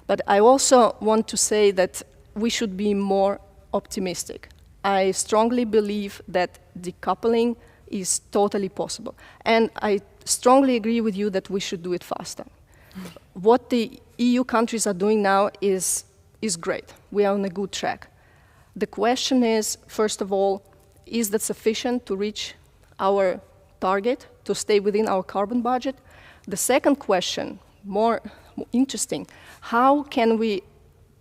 but I also want to say that we should be more optimistic. I strongly believe that decoupling is totally possible. And I strongly agree with you that we should do it faster. What the EU countries are doing now is great. We are on a good track. The question is, first of all, is that sufficient to reach our target, to stay within our carbon budget? The second question, more interesting, how can we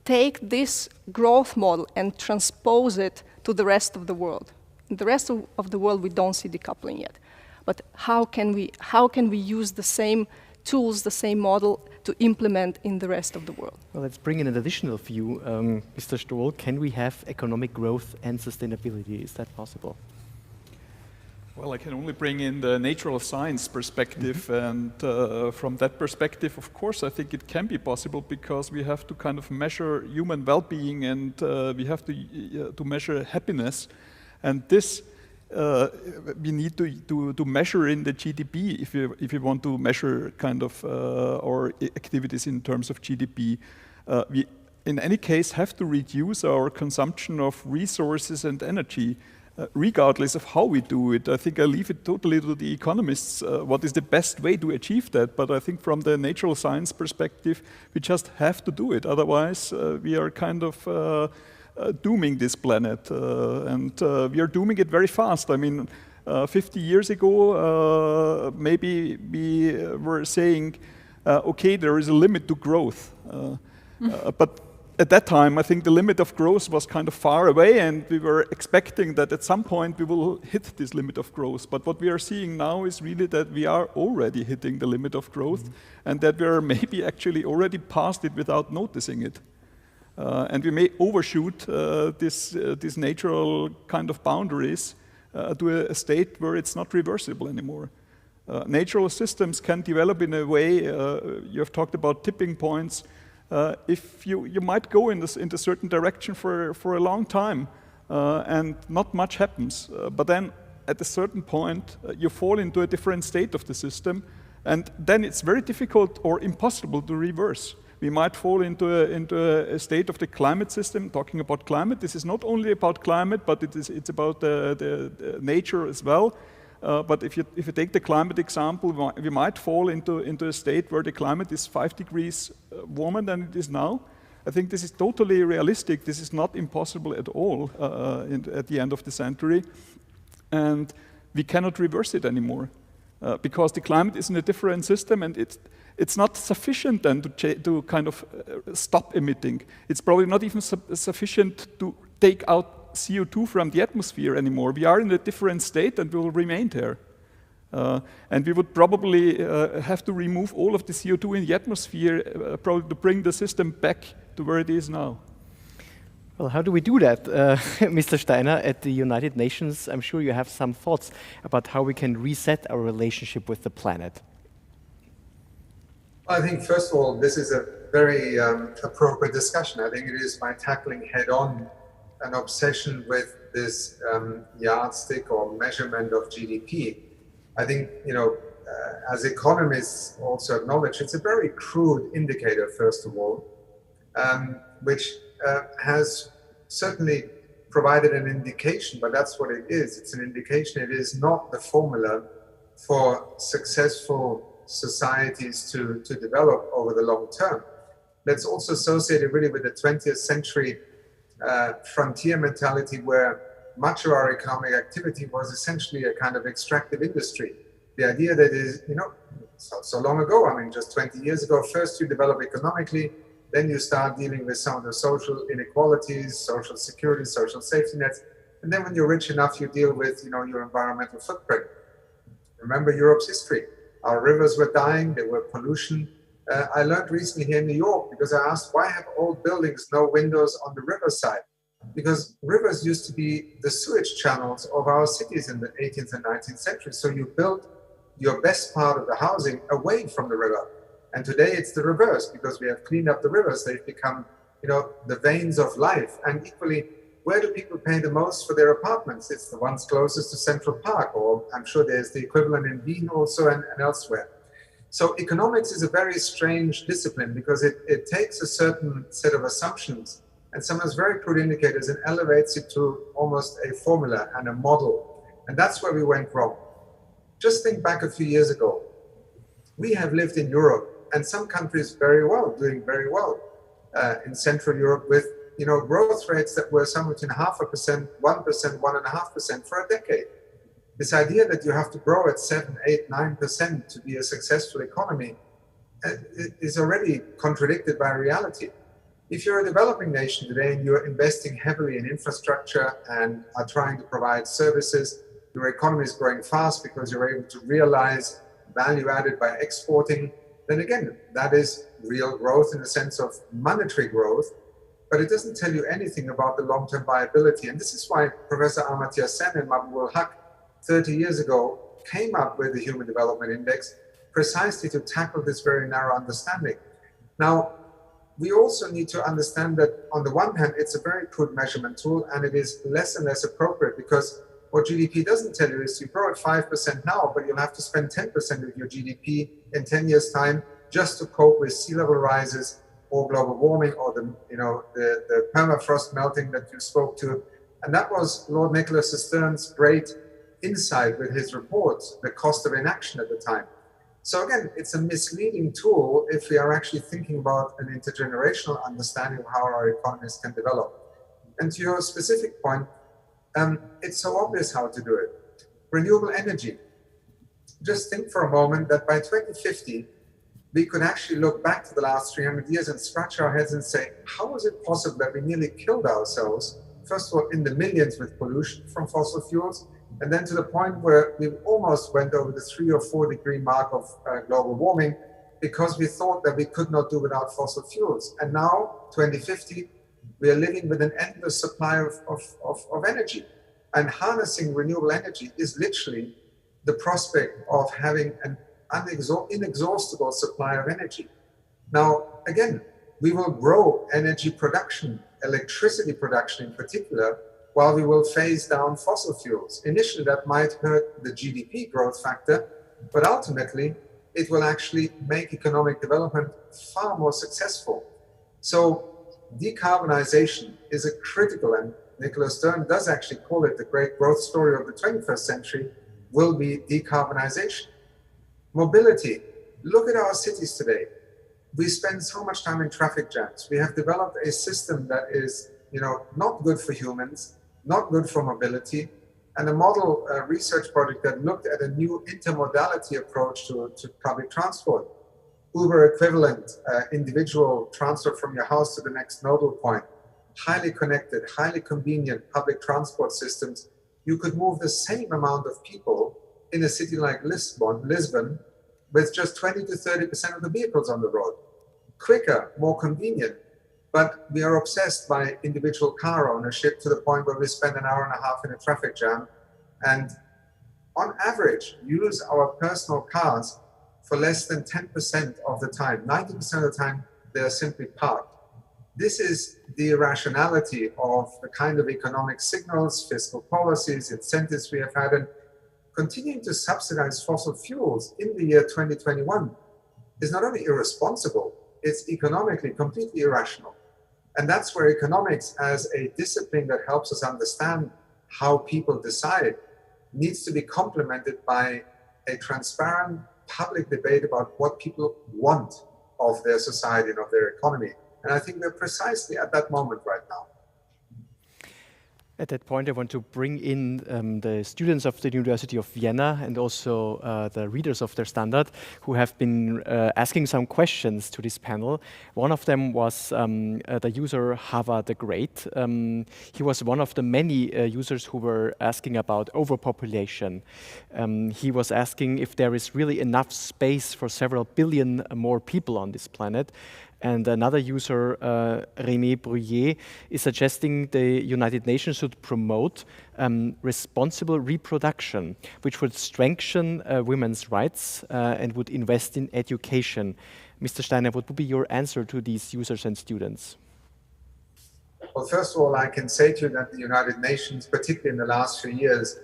take this growth model and transpose it to the rest of the world? In the rest of the world, we don't see decoupling yet. But how can we use the same tools, the same model to implement in the rest of the world? Well, let's bring in an additional view. Mr. Stohl, can we have economic growth and sustainability? Is that possible? Well, I can only bring in the natural science perspective, and from that perspective, of course, I think it can be possible, because we have to kind of measure human well-being, and we have to measure happiness, and this we need to measure in the GDP if you want to measure kind of our activities in terms of GDP. We, in any case, have to reduce our consumption of resources and energy, regardless of how we do it. I think I leave it totally to the economists what is the best way to achieve that, but I think from the natural science perspective, we just have to do it. Otherwise, we are kind of dooming this planet, and we are dooming it very fast. I mean, 50 years ago, maybe we were saying, okay, there is a limit to growth, but at that time, I think the limit of growth was kind of far away, and we were expecting that at some point we will hit this limit of growth. But what we are seeing now is really that we are already hitting the limit of growth, and that we are maybe actually already past it without noticing it. And we may overshoot these natural kind of boundaries to a state where it's not reversible anymore. Natural systems can develop in a way, you have talked about tipping points. If you might go in a certain direction for a long time, and not much happens, but then at a certain point you fall into a different state of the system, and then it's very difficult or impossible to reverse. We might fall into a state of the climate system. Talking about climate, this is not only about climate, but it's about the nature as well. But if you take the climate example, we might fall into a state where the climate is 5 degrees warmer than it is now. I think this is totally realistic. This is not impossible at all at the end of the century. And we cannot reverse it anymore because the climate is in a different system, and it's not sufficient then to kind of stop emitting. It's probably not even sufficient to take out CO2 from the atmosphere anymore. We are in a different state, and we will remain there. And we would probably have to remove all of the CO2 in the atmosphere probably to bring the system back to where it is now. Well, how do we do that? Mr. Steiner, at the United Nations, I'm sure you have some thoughts about how we can reset our relationship with the planet. I think, first of all, this is a very appropriate discussion. I think it is by tackling head-on an obsession with this yardstick or measurement of GDP. I think, as economists also acknowledge, it's a very crude indicator, first of all, which has certainly provided an indication, but that's what it is. It's an indication. It is not the formula for successful societies to develop over the long term. Let's also associate it really with the 20th century frontier mentality, where much of our economic activity was essentially a kind of extractive industry. The idea that is, so long ago, I mean, just 20 years ago, first you develop economically, then you start dealing with some of the social inequalities, social security, social safety nets, and then when you're rich enough, you deal with, your environmental footprint. Remember Europe's history. Our rivers were dying, there were pollution. I learned recently here in New York, because I asked, why have old buildings no windows on the riverside? Because rivers used to be the sewage channels of our cities in the 18th and 19th century. So you built your best part of the housing away from the river. And today it's the reverse, because we have cleaned up the rivers. They've become, the veins of life. And equally, where do people pay the most for their apartments? It's the ones closest to Central Park, or I'm sure there's the equivalent in Wien also and elsewhere. So economics is a very strange discipline, because it takes a certain set of assumptions and sometimes very crude indicators and elevates it to almost a formula and a model. And that's where we went wrong. Just think back a few years ago. We have lived in Europe and some countries very well, doing very well in Central Europe with growth rates that were somewhere between 0.5%, 1%, 1.5% for a decade. This idea that you have to grow at 7, 8, 9% to be a successful economy is already contradicted by reality. If you're a developing nation today and you're investing heavily in infrastructure and are trying to provide services, your economy is growing fast because you're able to realize value added by exporting, then again, that is real growth in the sense of monetary growth, but it doesn't tell you anything about the long-term viability. And this is why Professor Amartya Sen and Mahbub al-Haq 30 years ago came up with the Human Development Index precisely to tackle this very narrow understanding. Now, we also need to understand that on the one hand, it's a very crude measurement tool and it is less and less appropriate because what GDP doesn't tell you is you grow at 5% now, but you'll have to spend 10% of your GDP in 10 years' time just to cope with sea level rises or global warming or the permafrost melting that you spoke to. And that was Lord Nicholas Stern's great insight with his report, The Cost of Inaction at the time. So again, it's a misleading tool if we are actually thinking about an intergenerational understanding of how our economies can develop. And to your specific point, it's so obvious how to do it. Renewable energy. Just think for a moment that by 2050, we could actually look back to the last 300 years and scratch our heads and say, how was it possible that we nearly killed ourselves, first of all, in the millions with pollution from fossil fuels, and then to the point where we almost went over the 3 or 4 degree mark of global warming because we thought that we could not do without fossil fuels. And now, 2050, we are living with an endless supply of energy. And harnessing renewable energy is literally the prospect of having an inexhaustible supply of energy. Now, again, we will grow energy production, electricity production in particular, while we will phase down fossil fuels. Initially, that might hurt the GDP growth factor, but ultimately, it will actually make economic development far more successful. So decarbonization is a critical, and Nicholas Stern does actually call it the great growth story of the 21st century, will be decarbonization. Mobility. Look at our cities today. We spend so much time in traffic jams. We have developed a system that is, not good for humans, not good for mobility, and a model research project that looked at a new intermodality approach to public transport. Uber equivalent individual transfer from your house to the next nodal point, highly connected, highly convenient public transport systems. You could move the same amount of people in a city like Lisbon, with just 20 to 30% of the vehicles on the road. Quicker, more convenient, but we are obsessed by individual car ownership to the point where we spend an hour and a half in a traffic jam and on average use our personal cars for less than 10% of the time. 90% of the time, they are simply parked. This is the irrationality of the kind of economic signals, fiscal policies, incentives we have had, and continuing to subsidize fossil fuels in the year 2021 is not only irresponsible, it's economically completely irrational. And that's where economics as a discipline that helps us understand how people decide needs to be complemented by a transparent public debate about what people want of their society and of their economy. And I think we're precisely at that moment right now. At that point, I want to bring in the students of the University of Vienna and also the readers of DerStandard who have been asking some questions to this panel. One of them was the user Hava the Great. He was one of the many users who were asking about overpopulation. He was asking if there is really enough space for several billion more people on this planet. And another user, René Bruyé, is suggesting the United Nations should promote responsible reproduction, which would strengthen women's rights and would invest in education. Mr. Steiner, what would be your answer to these users and students? Well, first of all, I can say to you that the United Nations, particularly in the last few years,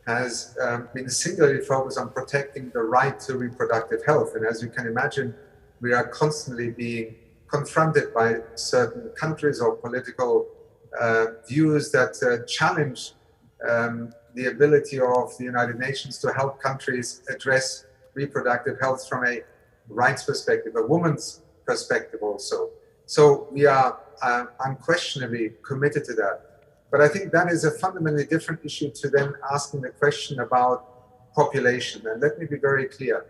has been singularly focused on protecting the right to reproductive health. And as you can imagine, we are constantly being confronted by certain countries or political views that challenge the ability of the United Nations to help countries address reproductive health from a rights perspective, a woman's perspective also. So we are unquestionably committed to that. But I think that is a fundamentally different issue to then asking the question about population. And let me be very clear.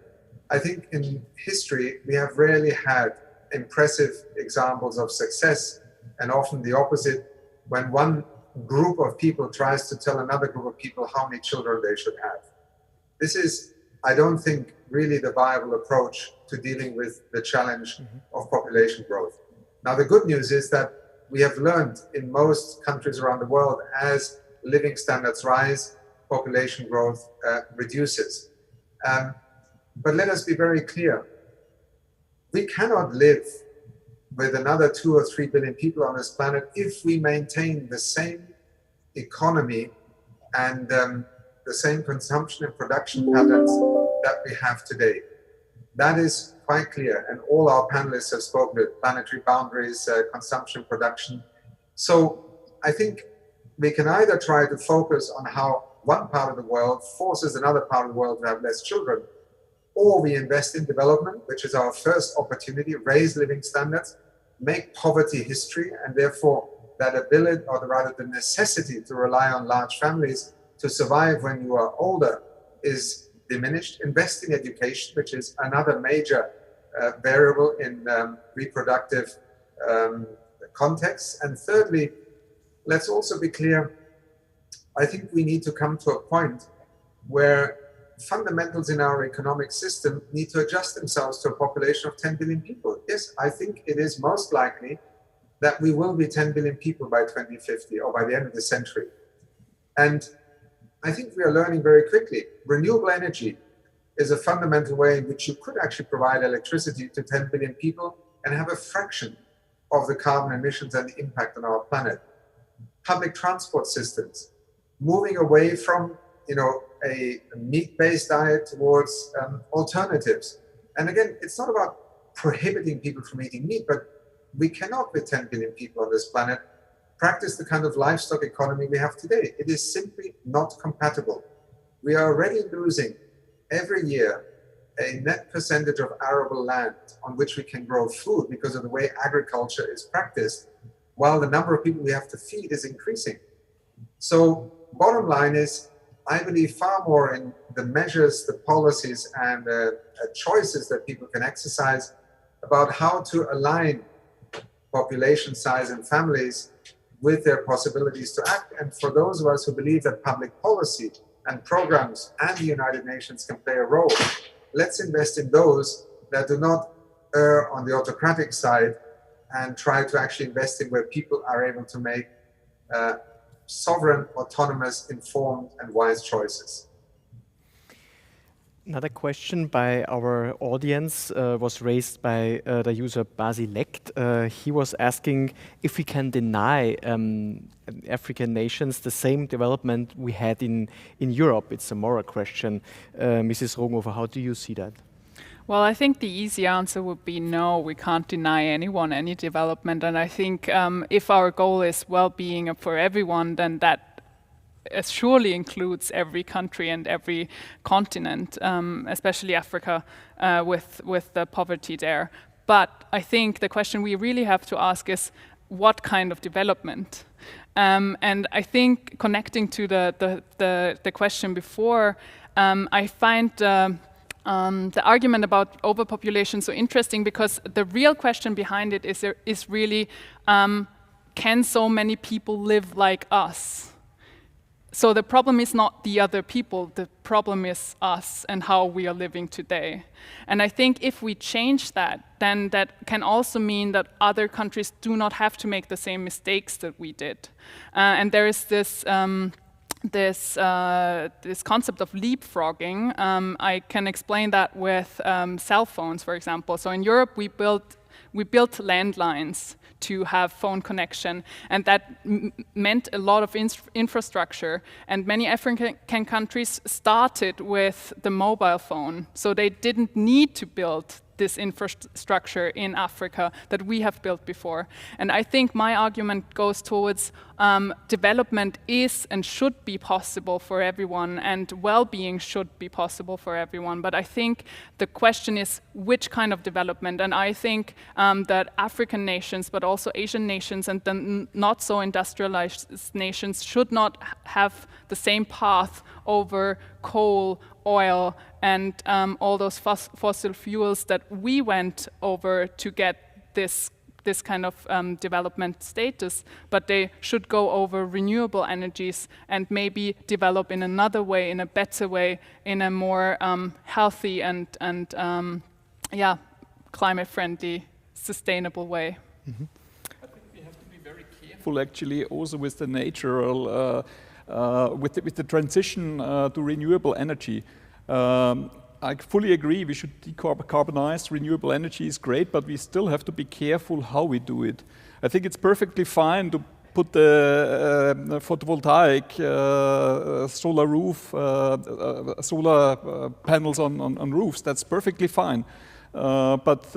I think in history, we have rarely had impressive examples of success, and often the opposite, when one group of people tries to tell another group of people how many children they should have. This is, I don't think, really the viable approach to dealing with the challenge of population growth. Now, the good news is that we have learned in most countries around the world, as living standards rise, population growth reduces. But let us be very clear. We cannot live with another 2 or 3 billion people on this planet if we maintain the same economy and the same consumption and production patterns that we have today. That is quite clear, and all our panelists have spoken with planetary boundaries, consumption, production. So I think we can either try to focus on how one part of the world forces another part of the world to have less children, or we invest in development, which is our first opportunity, raise living standards, make poverty history, and therefore that ability, or rather the necessity to rely on large families to survive when you are older is diminished. Invest in education, which is another major variable in reproductive contexts. And thirdly, let's also be clear, I think we need to come to a point where fundamentals in our economic system need to adjust themselves to a population of 10 billion people. Yes, I think it is most likely that we will be 10 billion people by 2050 or by the end of the century. And I think we are learning very quickly. Renewable energy is a fundamental way in which you could actually provide electricity to 10 billion people and have a fraction of the carbon emissions and the impact on our planet. Public transport systems, moving away from a meat-based diet towards alternatives. And again, it's not about prohibiting people from eating meat, but we cannot, with 10 billion people on this planet, practice the kind of livestock economy we have today. It is simply not compatible. We are already losing every year a net percentage of arable land on which we can grow food because of the way agriculture is practiced, while the number of people we have to feed is increasing. So bottom line is, I believe far more in the measures, the policies, and choices that people can exercise about how to align population size and families with their possibilities to act. And for those of us who believe that public policy and programs and the United Nations can play a role, let's invest in those that do not err on the autocratic side and try to actually invest in where people are able to make sovereign, autonomous, informed, and wise choices. Another question by our audience was raised by the user Basilect. He was asking if we can deny African nations the same development we had in Europe. It's a moral question. Mrs. Rogenhofer, how do you see that? Well, I think the easy answer would be no, we can't deny anyone any development. And I think if our goal is well-being for everyone, then that surely includes every country and every continent, especially Africa, with the poverty there. But I think the question we really have to ask is, what kind of development? And I think connecting to the question before, I find the argument about overpopulation so interesting, because the real question behind it is really, can so many people live like us? So the problem is not the other people, the problem is us and how we are living today. And I think if we change that, then that can also mean that other countries do not have to make the same mistakes that we did. And there is this concept of leapfrogging. I can explain that with cell phones, for example. So in Europe, we built landlines to have phone connection, and that meant a lot of infrastructure. And many African countries started with the mobile phone, so they didn't need to build this infrastructure in Africa that we have built before. And I think my argument goes towards development is and should be possible for everyone, and well-being should be possible for everyone. But I think the question is which kind of development. And I think that African nations, but also Asian nations and the not so industrialized nations should not have the same path over coal, oil, and all those fossil fuels that we went over to get this kind of development status, but they should go over renewable energies and maybe develop in another way, in a better way, in a more healthy and climate-friendly, sustainable way. Mm-hmm. I think we have to be very careful, actually, also with the natural, with the transition to renewable energy. I fully agree we should decarbonize. Renewable energy is great, but we still have to be careful how we do it. I think it's perfectly fine to put the photovoltaic solar roof, solar panels on roofs. That's perfectly fine. But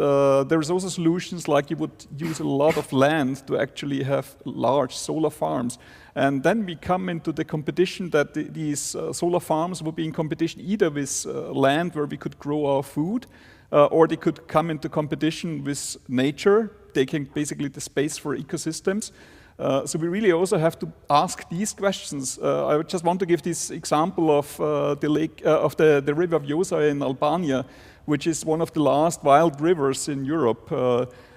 there's also solutions like you would use a lot of land to actually have large solar farms. And then we come into the competition that these solar farms will be in competition either with land where we could grow our food, or they could come into competition with nature, taking basically the space for ecosystems. So we really also have to ask these questions. I just want to give this example of the lake, of the river Vjosa in Albania, which is one of the last wild rivers in Europe.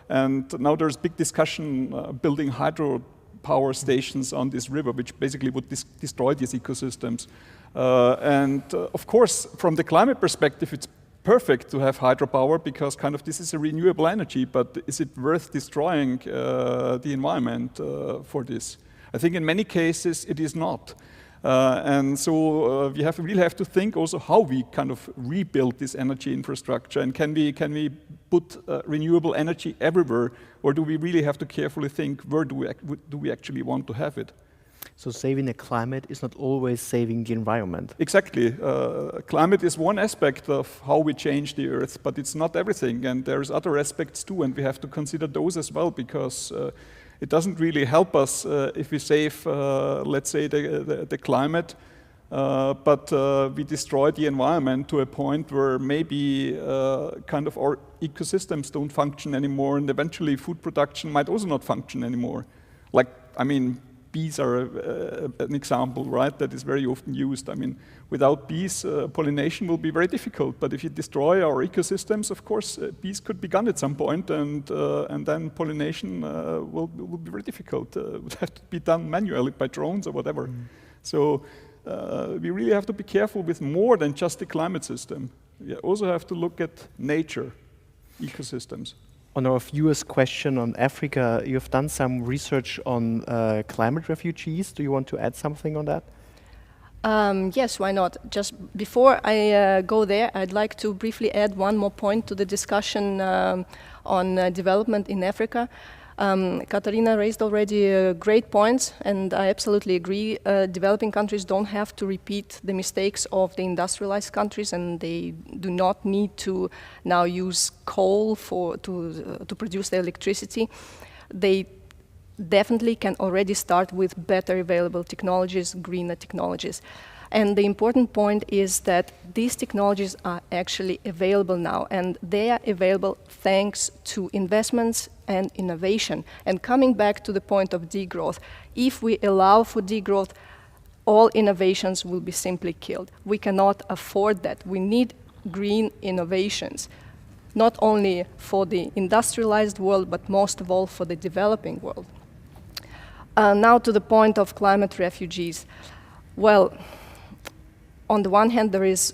And now there's big discussion building hydropower stations on this river, which basically would destroy these ecosystems. And of course, from the climate perspective, it's perfect to have hydropower because kind of this is a renewable energy, but is it worth destroying the environment for this? I think in many cases it is not. And so we really have to think also how we kind of rebuild this energy infrastructure, and can we put renewable energy everywhere, or do we really have to carefully think where do we actually want to have it? So saving the climate is not always saving the environment. Exactly. Climate is one aspect of how we change the Earth, but it's not everything, and there's other aspects too, and we have to consider those as well, because it doesn't really help us if we save, let's say, the climate, but we destroy the environment to a point where maybe kind of our ecosystems don't function anymore, and eventually food production might also not function anymore. Like, I mean, bees are an example, right, that is very often used. I mean, without bees, pollination will be very difficult. But if you destroy our ecosystems, of course, bees could be gone at some point, and then pollination will be very difficult. It would have to be done manually by drones or whatever. So we really have to be careful with more than just the climate system. We also have to look at nature, ecosystems. On our viewers' question on Africa, you've done some research on climate refugees. Do you want to add something on that? Yes, why not? Just before I go there, I'd like to briefly add one more point to the discussion on development in Africa. Katharina raised already great points, and I absolutely agree. Developing countries don't have to repeat the mistakes of the industrialized countries, and they do not need to now use coal to produce the electricity. They definitely can already start with better available technologies, greener technologies. And the important point is that these technologies are actually available now, and they are available thanks to investments and innovation. And coming back to the point of degrowth, if we allow for degrowth, all innovations will be simply killed. We cannot afford that. We need green innovations, not only for the industrialized world, but most of all for the developing world. Now to the point of climate refugees. Well, on the one hand, there is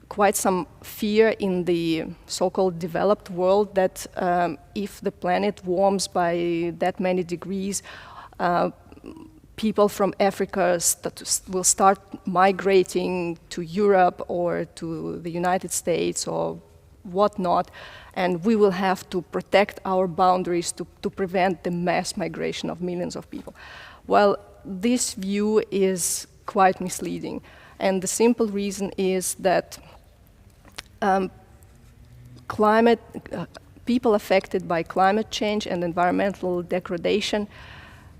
quite some fear in the so-called developed world that if the planet warms by that many degrees, people from Africa will start migrating to Europe or to the United States or whatnot, and we will have to protect our boundaries to prevent the mass migration of millions of people. Well, this view is quite misleading. And the simple reason is that people affected by climate change and environmental degradation,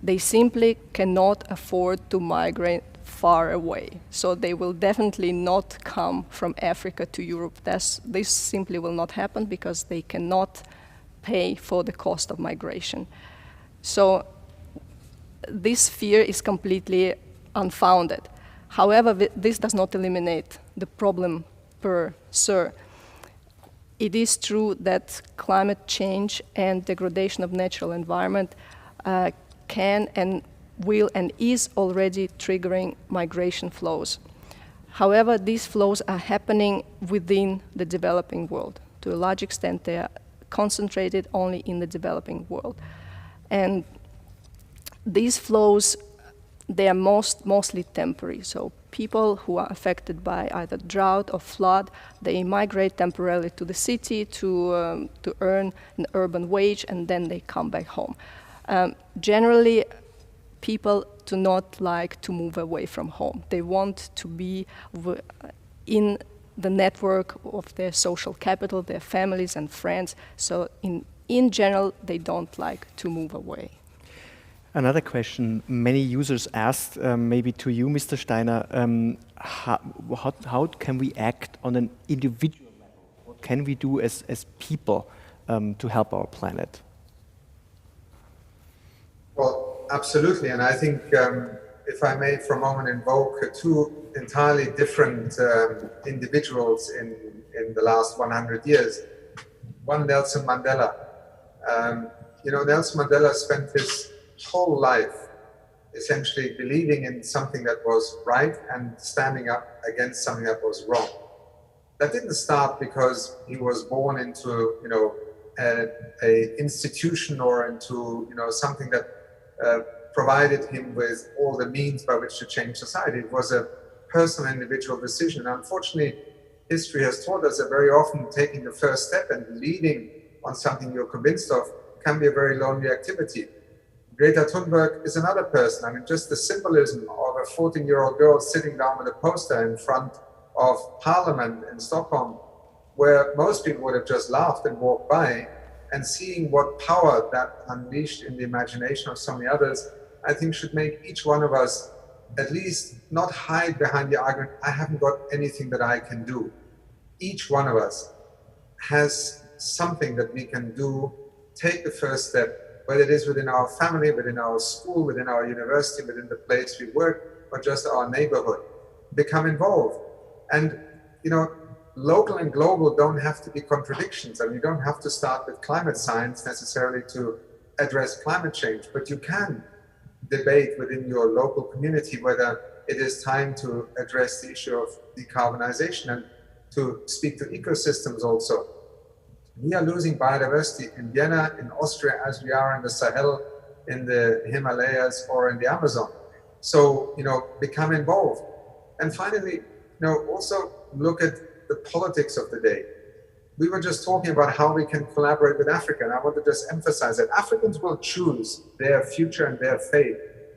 they simply cannot afford to migrate far away. So they will definitely not come from Africa to Europe. This simply will not happen because they cannot pay for the cost of migration. So this fear is completely unfounded. However, this does not eliminate the problem per se. It is true that climate change and degradation of natural environment can and will and is already triggering migration flows. However, these flows are happening within the developing world. To a large extent, they are concentrated only in the developing world. And these flows, they are mostly temporary. So people who are affected by either drought or flood, they migrate temporarily to the city to earn an urban wage, and then they come back home. Generally, people do not like to move away from home. They want to be in the network of their social capital, their families and friends. So in general, they don't like to move away. Another question many users asked, maybe to you, Mr. Steiner, how can we act on an individual level? What can we do as people to help our planet? Well, absolutely. And I think, if I may for a moment invoke two entirely different individuals in the last 100 years. One, Nelson Mandela. Nelson Mandela spent his whole life essentially believing in something that was right and standing up against something that was wrong. That didn't start because he was born into, a institution or into, something that provided him with all the means by which to change society. It was a personal, individual decision. Unfortunately, history has taught us that very often taking the first step and leading on something you're convinced of can be a very lonely activity. Greta Thunberg is another person. I mean, just the symbolism of a 14-year-old girl sitting down with a poster in front of Parliament in Stockholm, where most people would have just laughed and walked by, and seeing what power that unleashed in the imagination of so many others, I think should make each one of us at least not hide behind the argument, I haven't got anything that I can do. Each one of us has something that we can do, take the first step, whether it is within our family, within our school, within our university, within the place we work, or just our neighborhood. Become involved. And, local and global don't have to be contradictions. I mean, you don't have to start with climate science necessarily to address climate change, but you can debate within your local community whether it is time to address the issue of decarbonization and to speak to ecosystems also. We are losing biodiversity in Vienna, in Austria, as we are in the Sahel, in the Himalayas, or in the Amazon. So, become involved. And finally, also look at the politics of the day. We were just talking about how we can collaborate with Africa, and I want to just emphasize that Africans will choose their future and their fate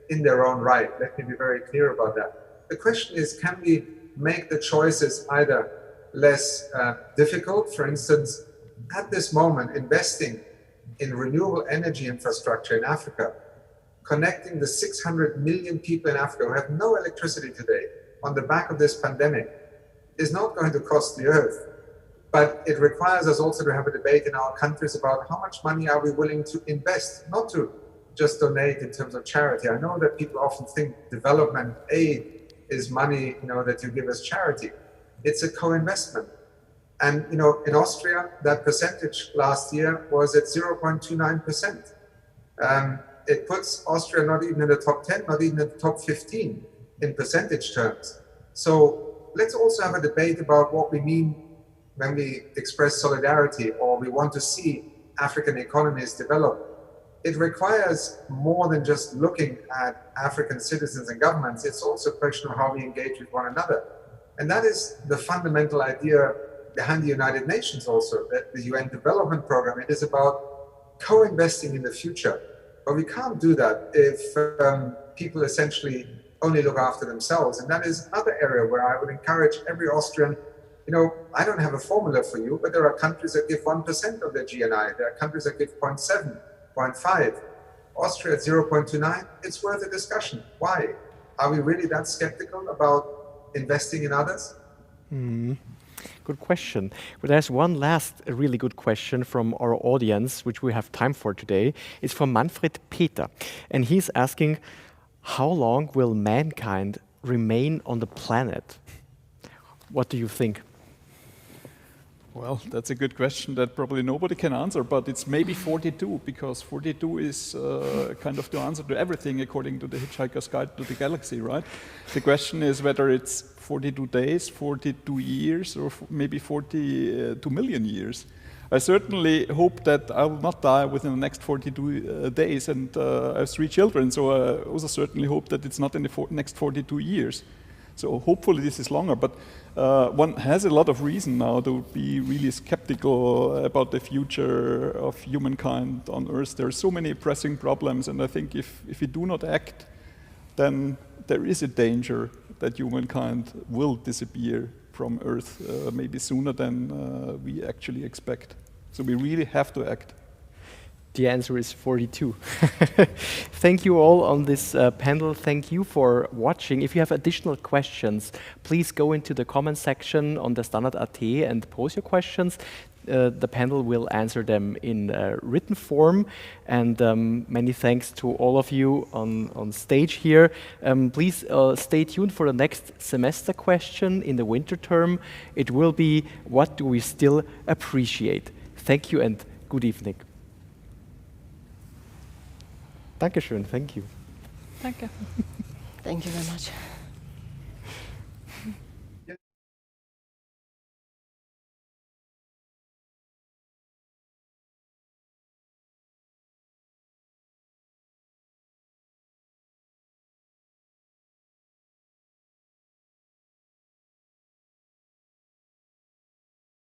in their own right. Let me be very clear about that. The question is, can we make the choices either less difficult? For instance, at this moment, investing in renewable energy infrastructure in Africa, connecting the 600 million people in Africa who have no electricity today on the back of this pandemic, is not going to cost the earth. But it requires us also to have a debate in our countries about how much money are we willing to invest, not to just donate in terms of charity. I know that people often think development aid is money, that you give as charity. It's a co-investment. And, in Austria, that percentage last year was at 0.29%. It puts Austria not even in the top 10, not even in the top 15 in percentage terms. So let's also have a debate about what we mean when we express solidarity or we want to see African economies develop. It requires more than just looking at African citizens and governments. It's also a question of how we engage with one another. And that is the fundamental idea behind the United Nations also, that the UN Development Program, it is about co-investing in the future. But we can't do that if people essentially only look after themselves. And that is another area where I would encourage every Austrian, I don't have a formula for you, but there are countries that give 1% of their GNI. There are countries that give 0.7, 0.5. Austria at 0.29. It's worth a discussion. Why? Are we really that skeptical about investing in others? Good question. But there's one last really good question from our audience, which we have time for today. It's from Manfred Peter. And he's asking, how long will mankind remain on the planet? What do you think? Well, that's a good question that probably nobody can answer, but it's maybe 42, because 42 is kind of the answer to everything according to the Hitchhiker's Guide to the Galaxy, right? The question is whether it's 42 days, 42 years, or maybe 42 million years. I certainly hope that I will not die within the next 42 days, and I have 3 children, so I also certainly hope that it's not in the next 42 years. So hopefully this is longer, but one has a lot of reason now to be really skeptical about the future of humankind on Earth. There are so many pressing problems, and I think if we do not act, then there is a danger that humankind will disappear from Earth maybe sooner than we actually expect. So we really have to act. The answer is 42. Thank you all on this panel. Thank you for watching. If you have additional questions, please go into the comment section on DerStandard.at and pose your questions. The panel will answer them in written form. And many thanks to all of you on stage here. Please stay tuned for the next semester question in the winter term. It will be, what do we still appreciate? Thank you and good evening. Dankeschön, thank you. Danke. Thank you very much.